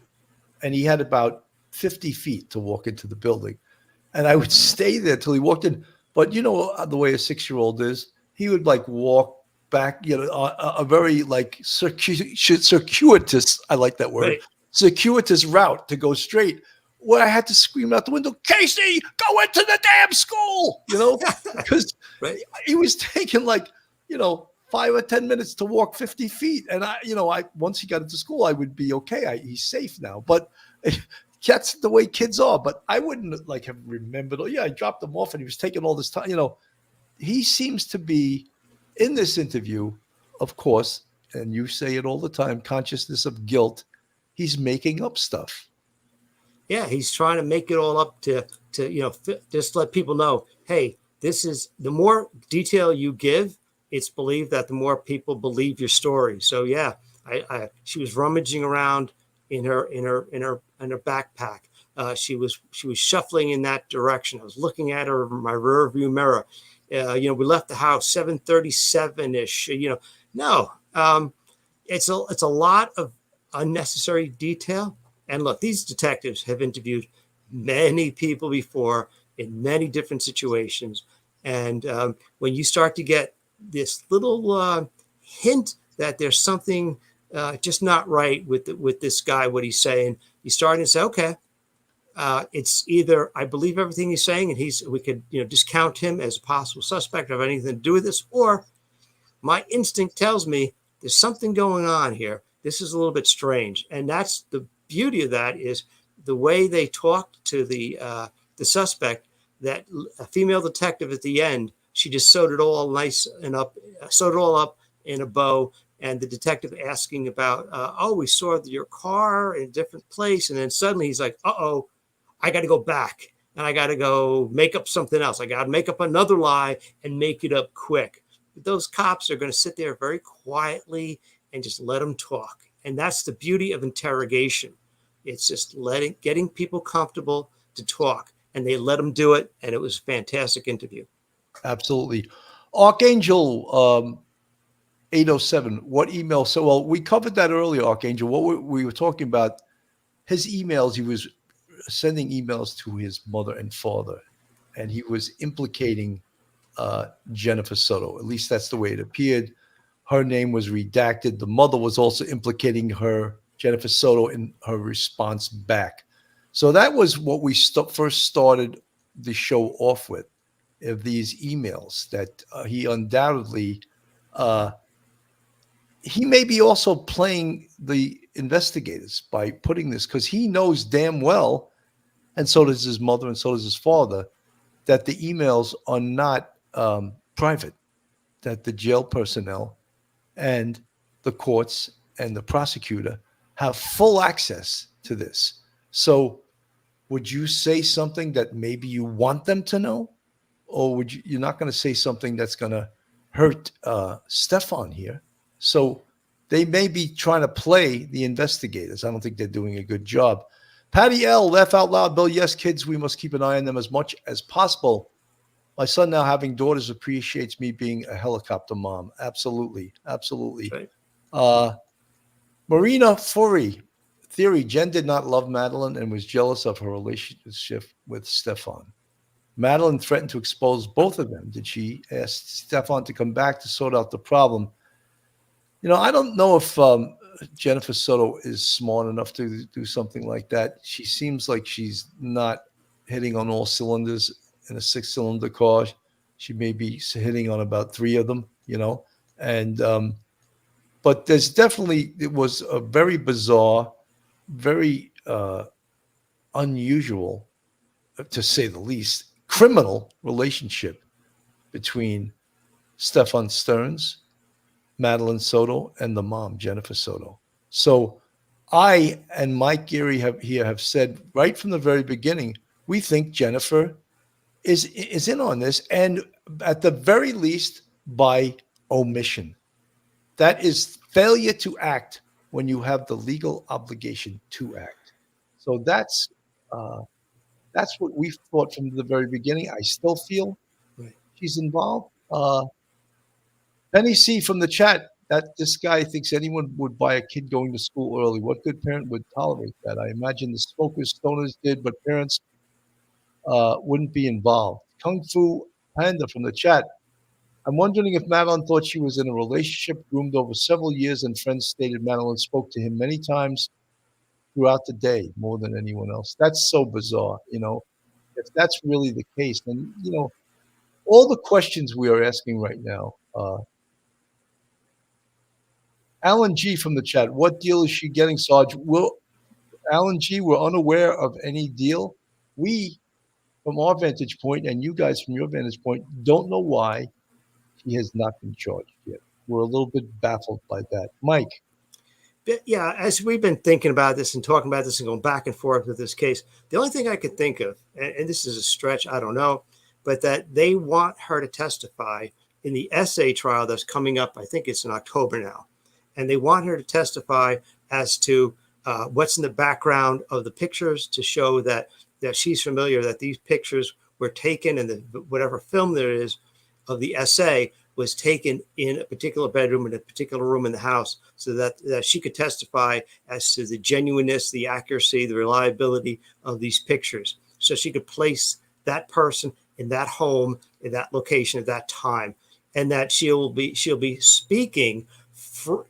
And he had about 50 feet to walk into the building. And I would stay there till he walked in. But you know the way a 6-year-old is, he would like walk back, a very like circuitous, I like that word, Right. circuitous route to go straight, where I had to scream out the window, Casey, go into the damn school, because Right. he was taking 5 or 10 minutes to walk 50 feet. And I once he got into school, I would be okay. He's safe now. But that's the way kids are. But I wouldn't have remembered. Oh, yeah, I dropped him off and he was taking all this time. He seems to be in this interview, of course, and you say it all the time, consciousness of guilt. He's making up stuff. Yeah, he's trying to make it all up to just let people know, hey, this is the more detail you give, it's believed that the more people believe your story. So yeah, she was rummaging around in her backpack. She was shuffling in that direction. I was looking at her in my rear view mirror. We left the house 7:37-ish. It's a lot of unnecessary detail. And look, these detectives have interviewed many people before in many different situations. And when you start to get this little hint that there's something just not right with this guy, what he's saying, you start to say, okay, it's either I believe everything he's saying and we could discount him as a possible suspect or have anything to do with this, or my instinct tells me there's something going on here. This is a little bit strange. And that's the beauty of that, is the way they talked to the suspect. That a female detective at the end, she just sewed it all nice and sewed it all up in a bow. And the detective asking about, we saw your car in a different place. And then suddenly he's like, I got to go back and I got to go make up something else. I got to make up another lie and make it up quick. But those cops are going to sit there very quietly and just let them talk. And that's the beauty of interrogation. It's just getting people comfortable to talk. And they let them do it. And it was a fantastic interview. Absolutely. Archangel 807, what email? So, well, we covered that earlier, Archangel. What we were talking about, his emails, he was sending emails to his mother and father, and he was implicating Jennifer Soto. At least that's the way it appeared. Her name was redacted. The mother was also implicating Jennifer Soto, in her response back. So that was what we first started the show off with, of these emails that he undoubtedly, he may be also playing the investigators by putting this, because he knows damn well, and so does his mother and so does his father, that the emails are not private, that the jail personnel and the courts and the prosecutor have full access to this. So would you say something that maybe you want them to know? Or you're not going to say something that's going to hurt Stefan here? So they may be trying to play the investigators. I don't think they're doing a good job. Patty L, laugh out loud. Bill, yes, kids, we must keep an eye on them as much as possible. My son, now having daughters, appreciates me being a helicopter mom. Absolutely. Absolutely. Right. Marina Furry, theory, Jen did not love Madeline and was jealous of her relationship with Stefan. Madeline threatened to expose both of them. Did she ask Stefan to come back to sort out the problem? I don't know if Jennifer Soto is smart enough to do something like that. She seems like she's not hitting on all cylinders in a 6-cylinder car. She may be hitting on about 3 of them, and but it was a very bizarre, very unusual, to say the least, criminal relationship between Stefan Stearns, Madeline Soto, and the mom, Jennifer Soto. So I and Mike Geary have said right from the very beginning, we think Jennifer is in on this, and at the very least by omission. That is failure to act when you have the legal obligation to act. So that's what we've thought from the very beginning. I still feel Right. she's involved. Penny C from the chat, that this guy thinks anyone would buy a kid going to school early. What good parent would tolerate that? I imagine the smokers, stoners did, but parents wouldn't be involved. Kung Fu Panda from the chat. I'm wondering if Madeline thought she was in a relationship groomed over several years, and friends stated Madeline spoke to him many times throughout the day, more than anyone else. That's so bizarre, If that's really the case, then all the questions we are asking right now. Alan G from the chat. What deal is she getting, Sarge? Alan G, we're unaware of any deal. We, from our vantage point, and you guys from your vantage point, don't know why he has not been charged yet. We're a little bit baffled by that. Mike. Yeah, as we've been thinking about this and talking about this and going back and forth with this case, the only thing I could think of, and this is a stretch, I don't know, but that they want her to testify in the essay trial that's coming up. I think it's in October now. And they want her to testify as to what's in the background of the pictures to show that she's familiar, that these pictures were taken and whatever film there is of the essay was taken in a particular bedroom in a particular room in the house, so that she could testify as to the genuineness, the accuracy, the reliability of these pictures. So she could place that person in that home, in that location, at that time, and that she'll be speaking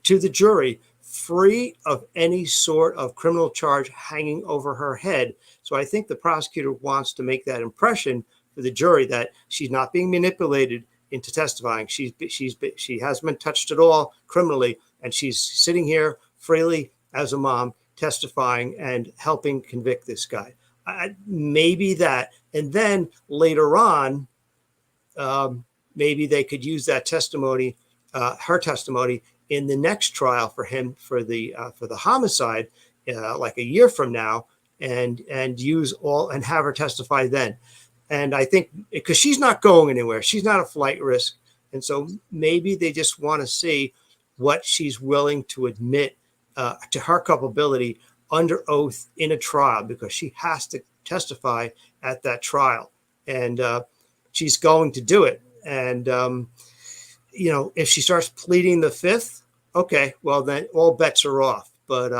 to the jury free of any sort of criminal charge hanging over her head. So I think the prosecutor wants to make that impression for the jury that she's not being manipulated into testifying. She hasn't been touched at all criminally, and she's sitting here freely as a mom testifying and helping convict this guy. Maybe that, and then later on, maybe they could use that testimony, her testimony, in the next trial for him for the homicide, like a year from now, and use all and have her testify then. And I think because she's not going anywhere, she's not a flight risk. And so maybe they just want to see what she's willing to admit to her culpability under oath in a trial, because she has to testify at that trial. And she's going to do it. And, if she starts pleading the fifth, okay, well, then all bets are off. But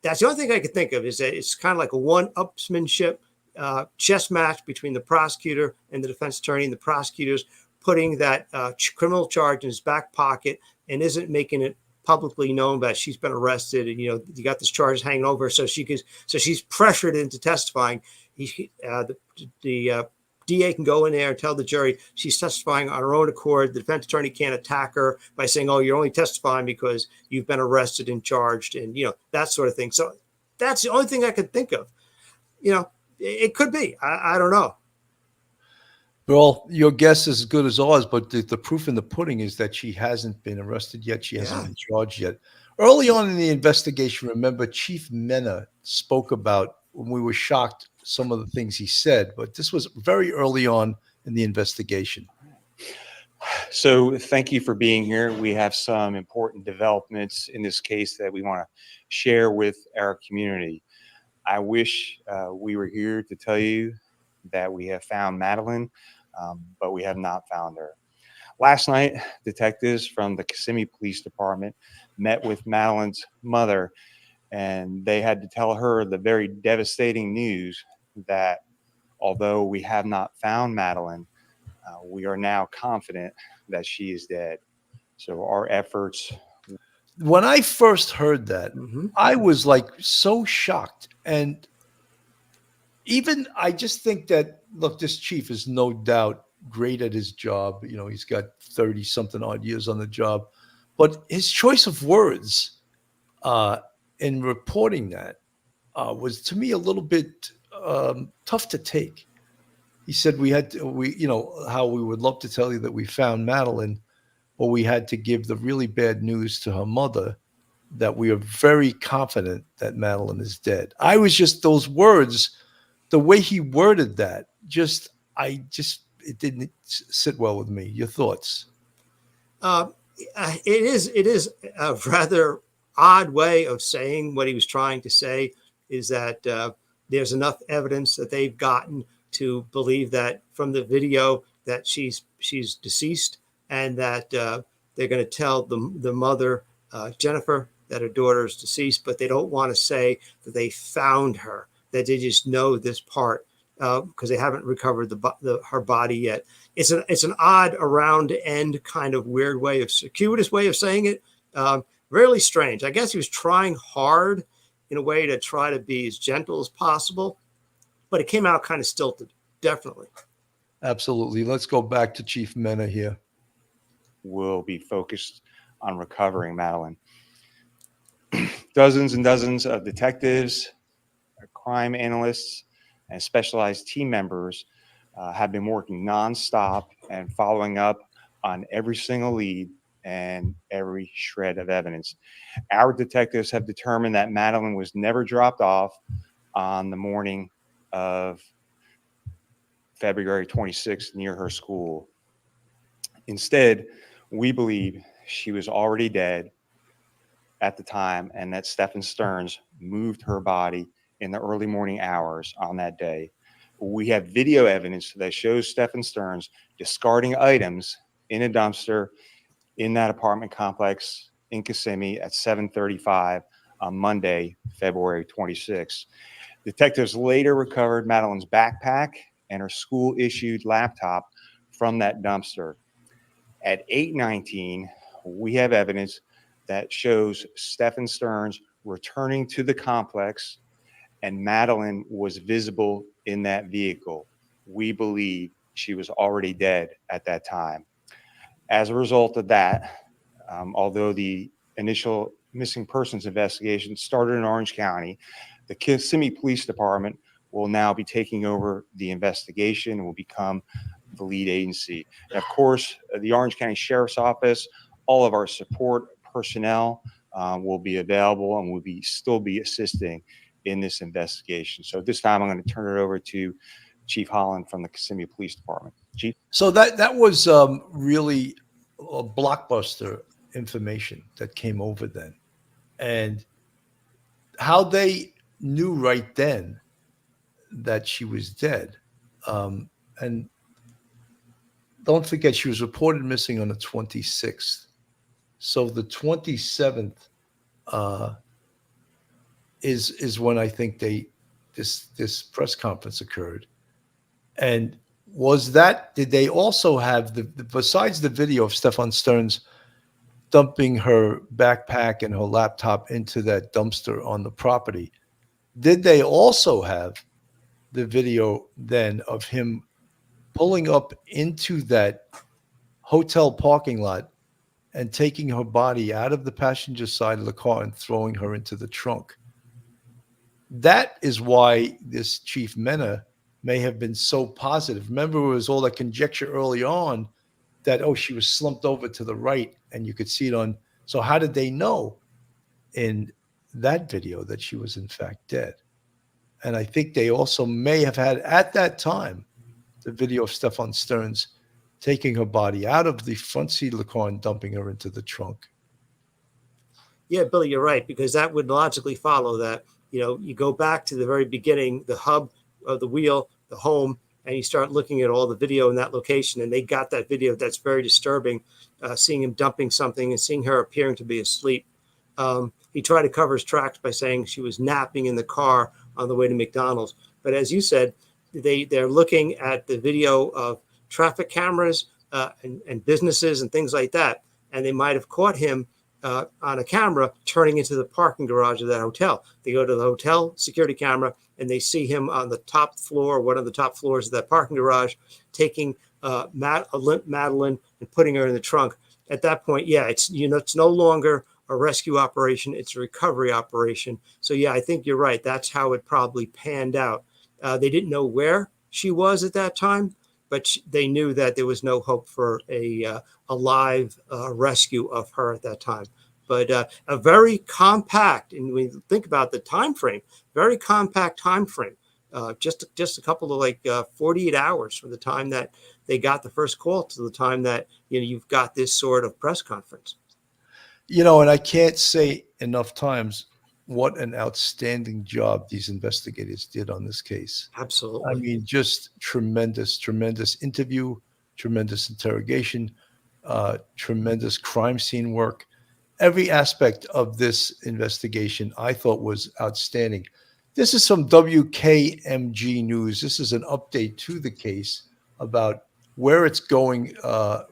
that's the only thing I could think of, is that it's kind of like a one-upsmanship chess match between the prosecutor and the defense attorney, and the prosecutor's putting that criminal charge in his back pocket and isn't making it publicly known that she's been arrested, and you got this charge hanging over her, so she's pressured into testifying. The DA can go in there and tell the jury she's testifying on her own accord. The defense attorney can't attack her by saying, "Oh, you're only testifying because you've been arrested and charged," and that sort of thing. So that's the only thing I could think of. It could be. I don't know. Well, your guess is as good as ours, but the proof in the pudding is that she hasn't been arrested yet. She hasn't been charged yet. Early on in the investigation, remember, Chief Mena spoke about, when we were shocked, some of the things he said, but this was very early on in the investigation. So thank you for being here. We have some important developments in this case that we want to share with our community. I wish we were here to tell you that we have found Madeline, but we have not found her. Last night, detectives from the Kissimmee Police Department met with Madeline's mother, and they had to tell her the very devastating news that although we have not found Madeline, we are now confident that she is dead. So our efforts. When I first heard that, I was like so shocked. And even I just think that, look, this chief is no doubt great at his job. He's got 30 something odd years on the job, but his choice of words in reporting that was, to me, a little bit tough to take. He said how we would love to tell you that we found Madeline, but we had to give the really bad news to her mother. that we are very confident that Madeline is dead. I was just those words, the way he worded that, it didn't sit well with me. Your thoughts? It is a rather odd way of saying what he was trying to say, is that there's enough evidence that they've gotten to believe that from the video that she's deceased, and that they're going to tell the mother, Jennifer, that her daughter is deceased, but they don't want to say that they found her, that they just know this part because they haven't recovered her body yet. It's an odd around end kind of weird way of circuitous way of saying it. Really strange. I guess he was trying hard in a way to try to be as gentle as possible, but it came out kind of stilted. Definitely. Absolutely. Let's go back to Chief Mena here. Will be focused on recovering Madeline. Dozens and dozens of detectives, crime analysts, and specialized team members have been working nonstop and following up on every single lead and every shred of evidence. Our detectives have determined that Madeline was never dropped off on the morning of February 26th near her school. Instead, we believe she was already dead at the time, and that Stephen Stearns moved her body in the early morning hours on that day. We have video evidence that shows Stephen Stearns discarding items in a dumpster in that apartment complex in Kissimmee at 7:35 on Monday, February 26th. Detectives later recovered Madeline's backpack and her school-issued laptop from that dumpster. At 8:19, we have evidence that shows Stephen Stearns returning to the complex, and Madeline was visible in that vehicle. We believe she was already dead at that time. As a result of that, although the initial missing persons investigation started in Orange County, the Kissimmee Police Department will now be taking over the investigation and will become the lead agency. And of course, the Orange County Sheriff's Office, all of our support personnel will be available and will still be assisting in this investigation. So at this time, I'm going to turn it over to Chief Holland from the Kissimmee Police Department. Chief? So that was really a blockbuster information that came over then. And how they knew right then that she was dead. And don't forget, she was reported missing on the 26th. So the 27th is when I think this press conference occurred. And did they also have besides the video of Stephen Stearns dumping her backpack and her laptop into that dumpster on the property, did they also have the video then of him pulling up into that hotel parking lot and taking her body out of the passenger side of the car and throwing her into the trunk? That is why this Chief Mena may have been so positive. Remember, it was all that conjecture early on that, she was slumped over to the right and you could see it on. So how did they know in that video that she was in fact dead? And I think they also may have had at that time the video of Stephen Stearns taking her body out of the front seat of the car and dumping her into the trunk. Yeah, Billy, you're right, because that would logically follow that. You go back to the very beginning, the hub of the wheel, the home, and you start looking at all the video in that location, and they got that video. That's very disturbing, seeing him dumping something and seeing her appearing to be asleep. He tried to cover his tracks by saying she was napping in the car on the way to McDonald's. But as you said, they're looking at the video of traffic cameras and businesses and things like that, and they might have caught him on a camera turning into the parking garage of that hotel. They go to the hotel security camera and they see him on the top floor, one of the top floors of that parking garage, taking a limp Madeline and putting her in the trunk. At that point, it's no longer a rescue operation; it's a recovery operation. So I think you're right. That's how it probably panned out. They didn't know where she was at that time, but they knew that there was no hope for a live rescue of her at that time. But a very compact, and when you think about the time frame, very compact time frame. Just a couple of 48 hours from the time that they got the first call to the time that you've got this sort of press conference. And I can't say enough times what an outstanding job these investigators did on this case. Absolutely. I mean, just tremendous interview, tremendous interrogation, tremendous crime scene work. Every aspect of this investigation I thought was outstanding. This is some WKMG news. This is an update to the case about where it's going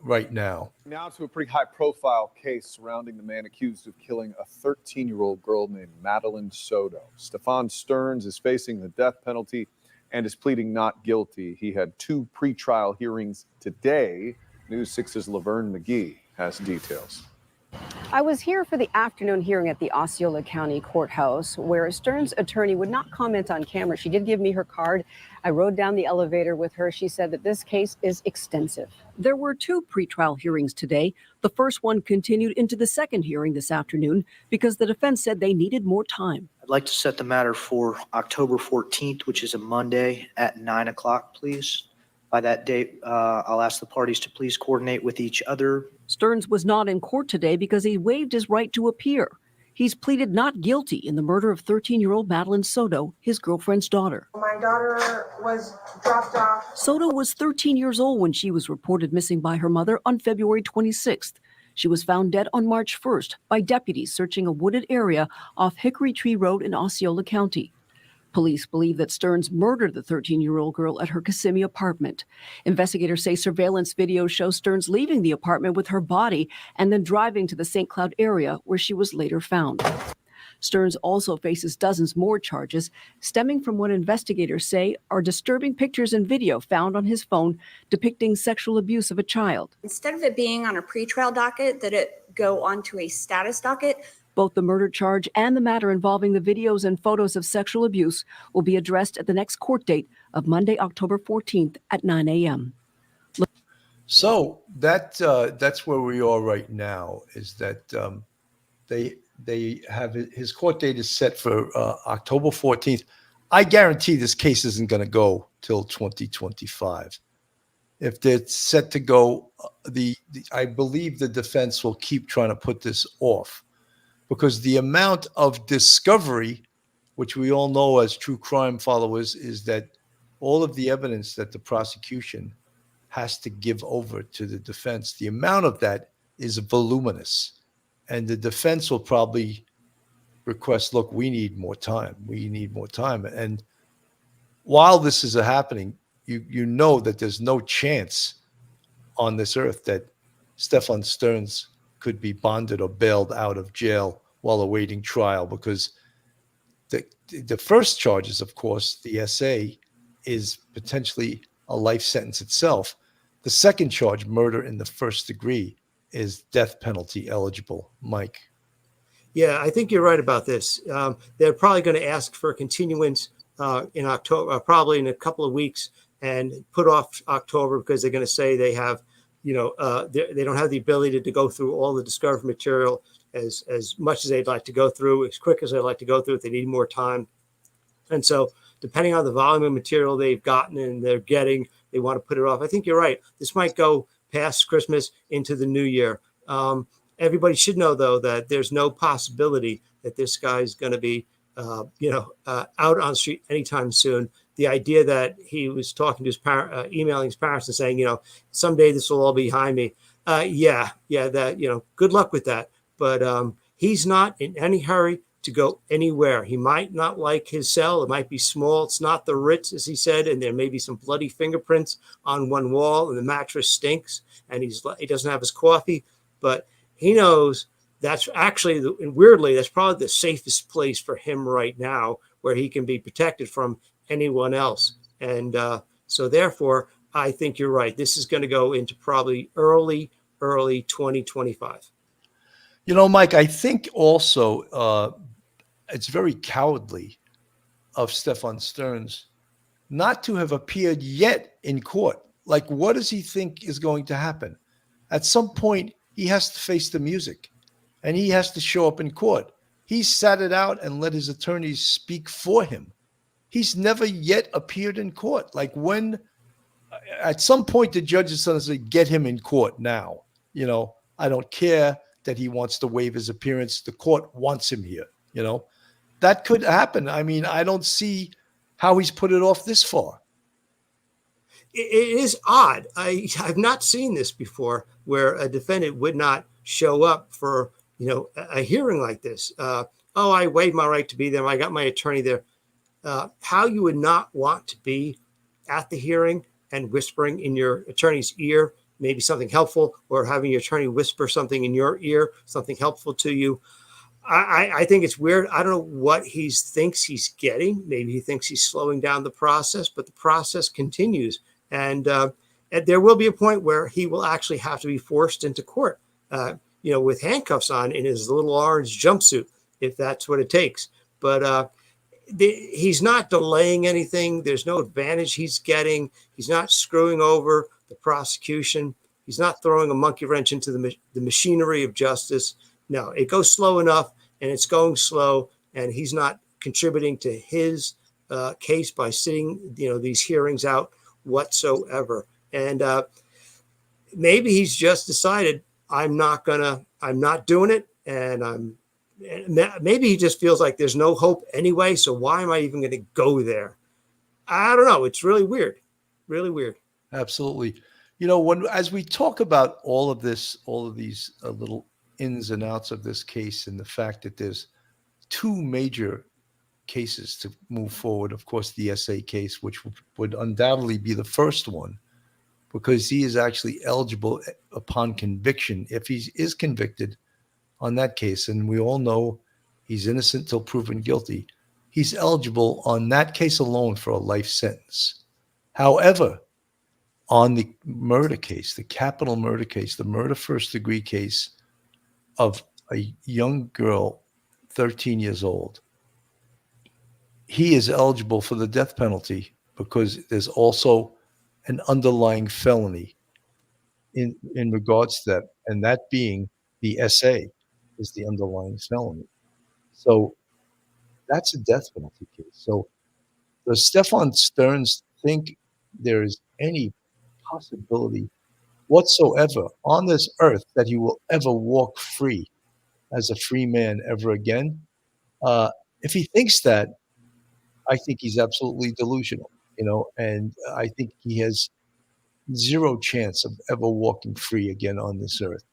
right now. Now to a pretty high-profile case surrounding the man accused of killing a 13-year-old girl named Madeline Soto. Stefan Stearns is facing the death penalty and is pleading not guilty. He had 2 pretrial hearings today. News 6's Laverne McGee has details. I was here for the afternoon hearing at the Osceola County Courthouse, where Stearns' attorney would not comment on camera. She did give me her card. I rode down the elevator with her. She said that this case is extensive. There were 2 pretrial hearings today. The first one continued into the second hearing this afternoon because the defense said they needed more time. I'd like to set the matter for October 14th, which is a Monday at 9 o'clock, please. By that date, I'll ask the parties to please coordinate with each other. Stearns was not in court today because he waived his right to appear. He's pleaded not guilty in the murder of 13-year-old Madeline Soto, his girlfriend's daughter. My daughter was dropped off. Soto was 13 years old when she was reported missing by her mother on February 26th. She was found dead on March 1st by deputies searching a wooded area off Hickory Tree Road in Osceola County. Police believe that Stearns murdered the 13-year-old girl at her Kissimmee apartment. Investigators say surveillance video shows Stearns leaving the apartment with her body and then driving to the St. Cloud area where she was later found. Stearns also faces dozens more charges stemming from what investigators say are disturbing pictures and video found on his phone depicting sexual abuse of a child. Instead of it being on a pretrial docket, that it go onto a status docket. Both the murder charge and the matter involving the videos and photos of sexual abuse will be addressed at the next court date of Monday, October 14th at 9 a.m. So that's where we are right now, is that they have his court date is set for October 14th. I guarantee this case isn't going to go till 2025. If they're set to go, I believe the defense will keep trying to put this off, because the amount of discovery, which we all know as true crime followers, is that all of the evidence that the prosecution has to give over to the defense, the amount of that is voluminous. And the defense will probably request, look, we need more time. We need more time. And while this is happening, you know that there's no chance on this earth that Stefan Stearns could be bonded or bailed out of jail while awaiting trial, because the first charges, of course, the SA, is potentially a life sentence itself. The second charge, murder in the first degree, is death penalty eligible. Mike. Yeah, I think you're right about this. They're probably going to ask for a continuance in October, probably in a couple of weeks, and put off October because they're going to say they have, they don't have the ability to go through all the discovery material as much as they'd like to go through, as quick as they'd like to go through it. They need more time. And so depending on the volume of material they've gotten and they're getting, they want to put it off. I think you're right. This might go past Christmas into the new year. Everybody should know, though, that there's no possibility that this guy's going to be, out on the street anytime soon. The idea that he was talking to his emailing his parents and saying, someday this will all be behind me. Good luck with that. But he's not in any hurry to go anywhere. He might not like his cell. It might be small. It's not the Ritz, as he said, and there may be some bloody fingerprints on one wall, and the mattress stinks, and he doesn't have his coffee. But he knows that's actually, and weirdly, that's probably the safest place for him right now, where he can be protected from anyone else. And so therefore, I think you're right. This is going to go into probably early 2025. Mike, I think also it's very cowardly of Stefan Stearns not to have appeared yet in court. Like, what does he think is going to happen? At some point, he has to face the music. and he has to show up in court. He sat it out and let his attorneys speak for him. He's never yet appeared in court. Like when, at some point, the judge is going to say, get him in court now. You know, I don't care that he wants to waive his appearance. The court wants him here. You know, that could happen. I mean, I don't see how he's put it off this far. It is odd. I've not seen this before where a defendant would not show up for, you know, a hearing like this. I waived my right to be there. I got my attorney there. How you would not want to be at the hearing and whispering in your attorney's ear, maybe something helpful, or having your attorney whisper something in your ear, something helpful to you. I think it's weird. I don't know what he thinks he's getting. Maybe he thinks he's slowing down the process, but the process continues. And there will be a point where he will actually have to be forced into court, you know, with handcuffs on in his little orange jumpsuit, if that's what it takes. But he's not delaying anything. There's no advantage he's getting. He's not screwing over the prosecution. He's not throwing a monkey wrench into the machinery of justice. No, it goes slow enough, and it's going slow, and he's not contributing to his case by sitting, you know, these hearings out whatsoever. And maybe he's just decided, I'm not doing it, and maybe he just feels like there's no hope anyway, so why am I even going to go there? I don't know. It's really weird. Really weird. Absolutely. You know, as we talk about all of this, all of these little ins and outs of this case, and the fact that there's two major cases to move forward, of course, the SA case, which would undoubtedly be the first one, because he is actually eligible upon conviction, if he is convicted on that case, and we all know he's innocent till proven guilty, he's eligible on that case alone for a life sentence. However, on the murder case, the capital murder case, the murder first degree case of a young girl, 13 years old, he is eligible for the death penalty because there's also an underlying felony in regards to that, and that being the SA is the underlying felony. So that's a death penalty case. So does Stefan Stearns think there is any possibility whatsoever on this earth that he will ever walk free as a free man ever again? If he thinks that, I think he's absolutely delusional, you know, and I think he has zero chance of ever walking free again on this earth.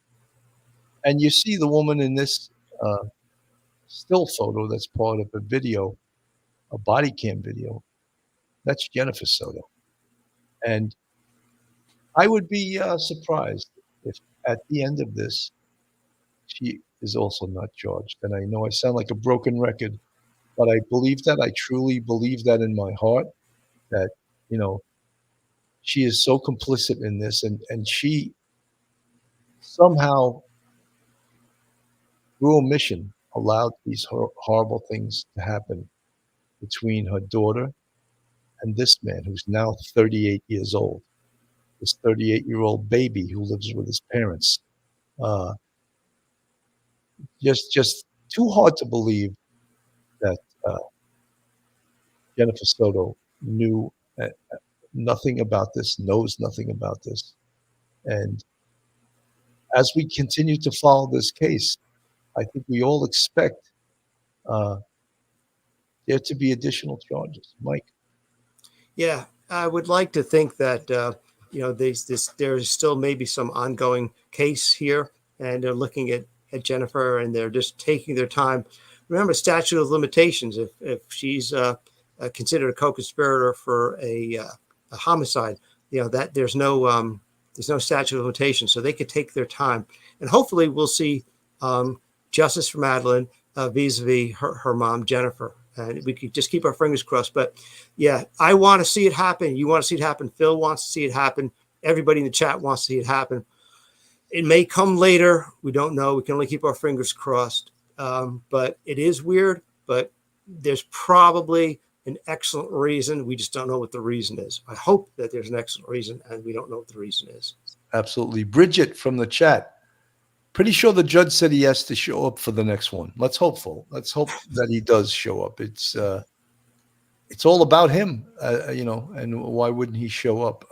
And you see the woman in this still photo that's part of a video, a body cam video. That's Jennifer Soto. And I would be surprised if at the end of this, she is also not charged. And I know I sound like a broken record, but I believe that. I truly believe that in my heart, that, you know, she is so complicit in this, and she somehow, through omission, allowed these horrible things to happen between her daughter and this man who's now 38 years old, this 38-year-old baby who lives with his parents. Just too hard to believe that Jennifer Soto knew nothing about this, knows nothing about this. And as we continue to follow this case, I think we all expect there to be additional charges. Mike? Yeah, I would like to think that, you know, there's still maybe some ongoing case here, and they're looking at Jennifer, and they're just taking their time. Remember, statute of limitations, if she's considered a co-conspirator for a homicide, you know, that there's no statute of limitations, so they could take their time. And hopefully we'll see justice for Madeline vis-a-vis her mom, Jennifer. And we could just keep our fingers crossed. But yeah, I want to see it happen. You want to see it happen. Phil wants to see it happen. Everybody in the chat wants to see it happen. It may come later. We don't know. We can only keep our fingers crossed. But it is weird, but there's probably an excellent reason. We just don't know what the reason is. I hope that there's an excellent reason, and we don't know what the reason is. Absolutely. Bridget from the chat. Pretty sure the judge said he has to show up for the next one. Let's hope that he does show up. It's all about him, and why wouldn't he show up?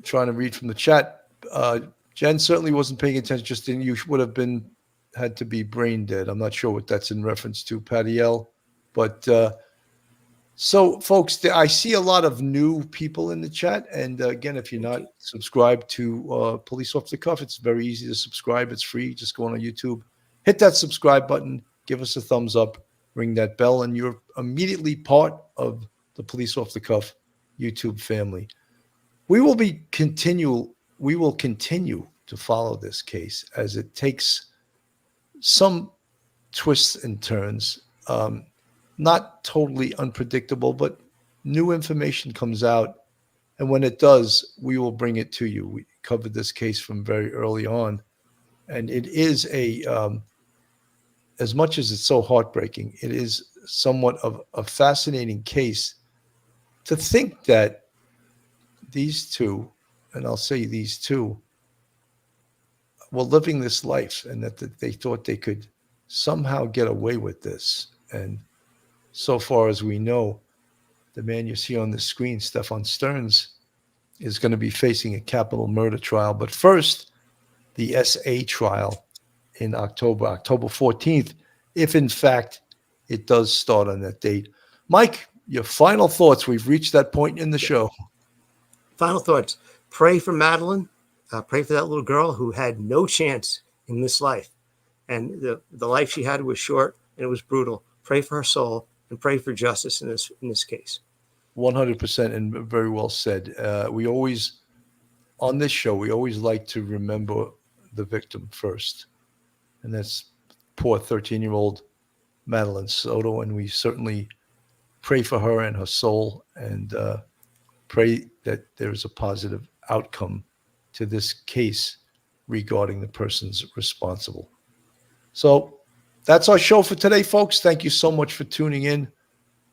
Trying to read from the chat. Jen certainly wasn't paying attention. Just you would have had to be brain dead. I'm not sure what that's in reference to, Patty L. But so, folks, I see a lot of new people in the chat. And again, if you're not subscribed to Police Off the Cuff, it's very easy to subscribe. It's free. Just go on YouTube, hit that subscribe button, give us a thumbs up, ring that bell, and you're immediately part of the Police Off the Cuff YouTube family. We will continue to follow this case as it takes some twists and turns. Not totally unpredictable, but new information comes out. And when it does, we will bring it to you. We covered this case from very early on. And it is as much as it's so heartbreaking, it is somewhat of a fascinating case to think that these two, and I'll say these two, were living this life and that they thought they could somehow get away with this. And so far as we know, the man you see on the screen, Stefan Stearns, is going to be facing a capital murder trial. But first, the SA trial in October 14th, if in fact it does start on that date. Mike, your final thoughts. We've reached that point in the show. Final thoughts. Pray for Madeline. Pray for that little girl who had no chance in this life. And the life she had was short and it was brutal. Pray for her soul and pray for justice in this case. 100%, and very well said. We always, on this show, we always like to remember the victim first. And that's poor 13-year-old Madeline Soto. And we certainly pray for her and her soul, and pray that there's a positive outcome to this case regarding the persons responsible. So that's our show for today, folks. Thank you so much for tuning in.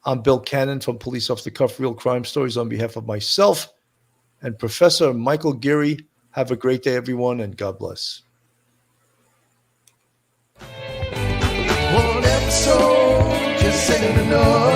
I'm Bill Cannon from Police Off the Cuff Real Crime Stories on behalf of myself and Professor Michael Geary. Have a great day, everyone, and God bless. One episode just ain't enough.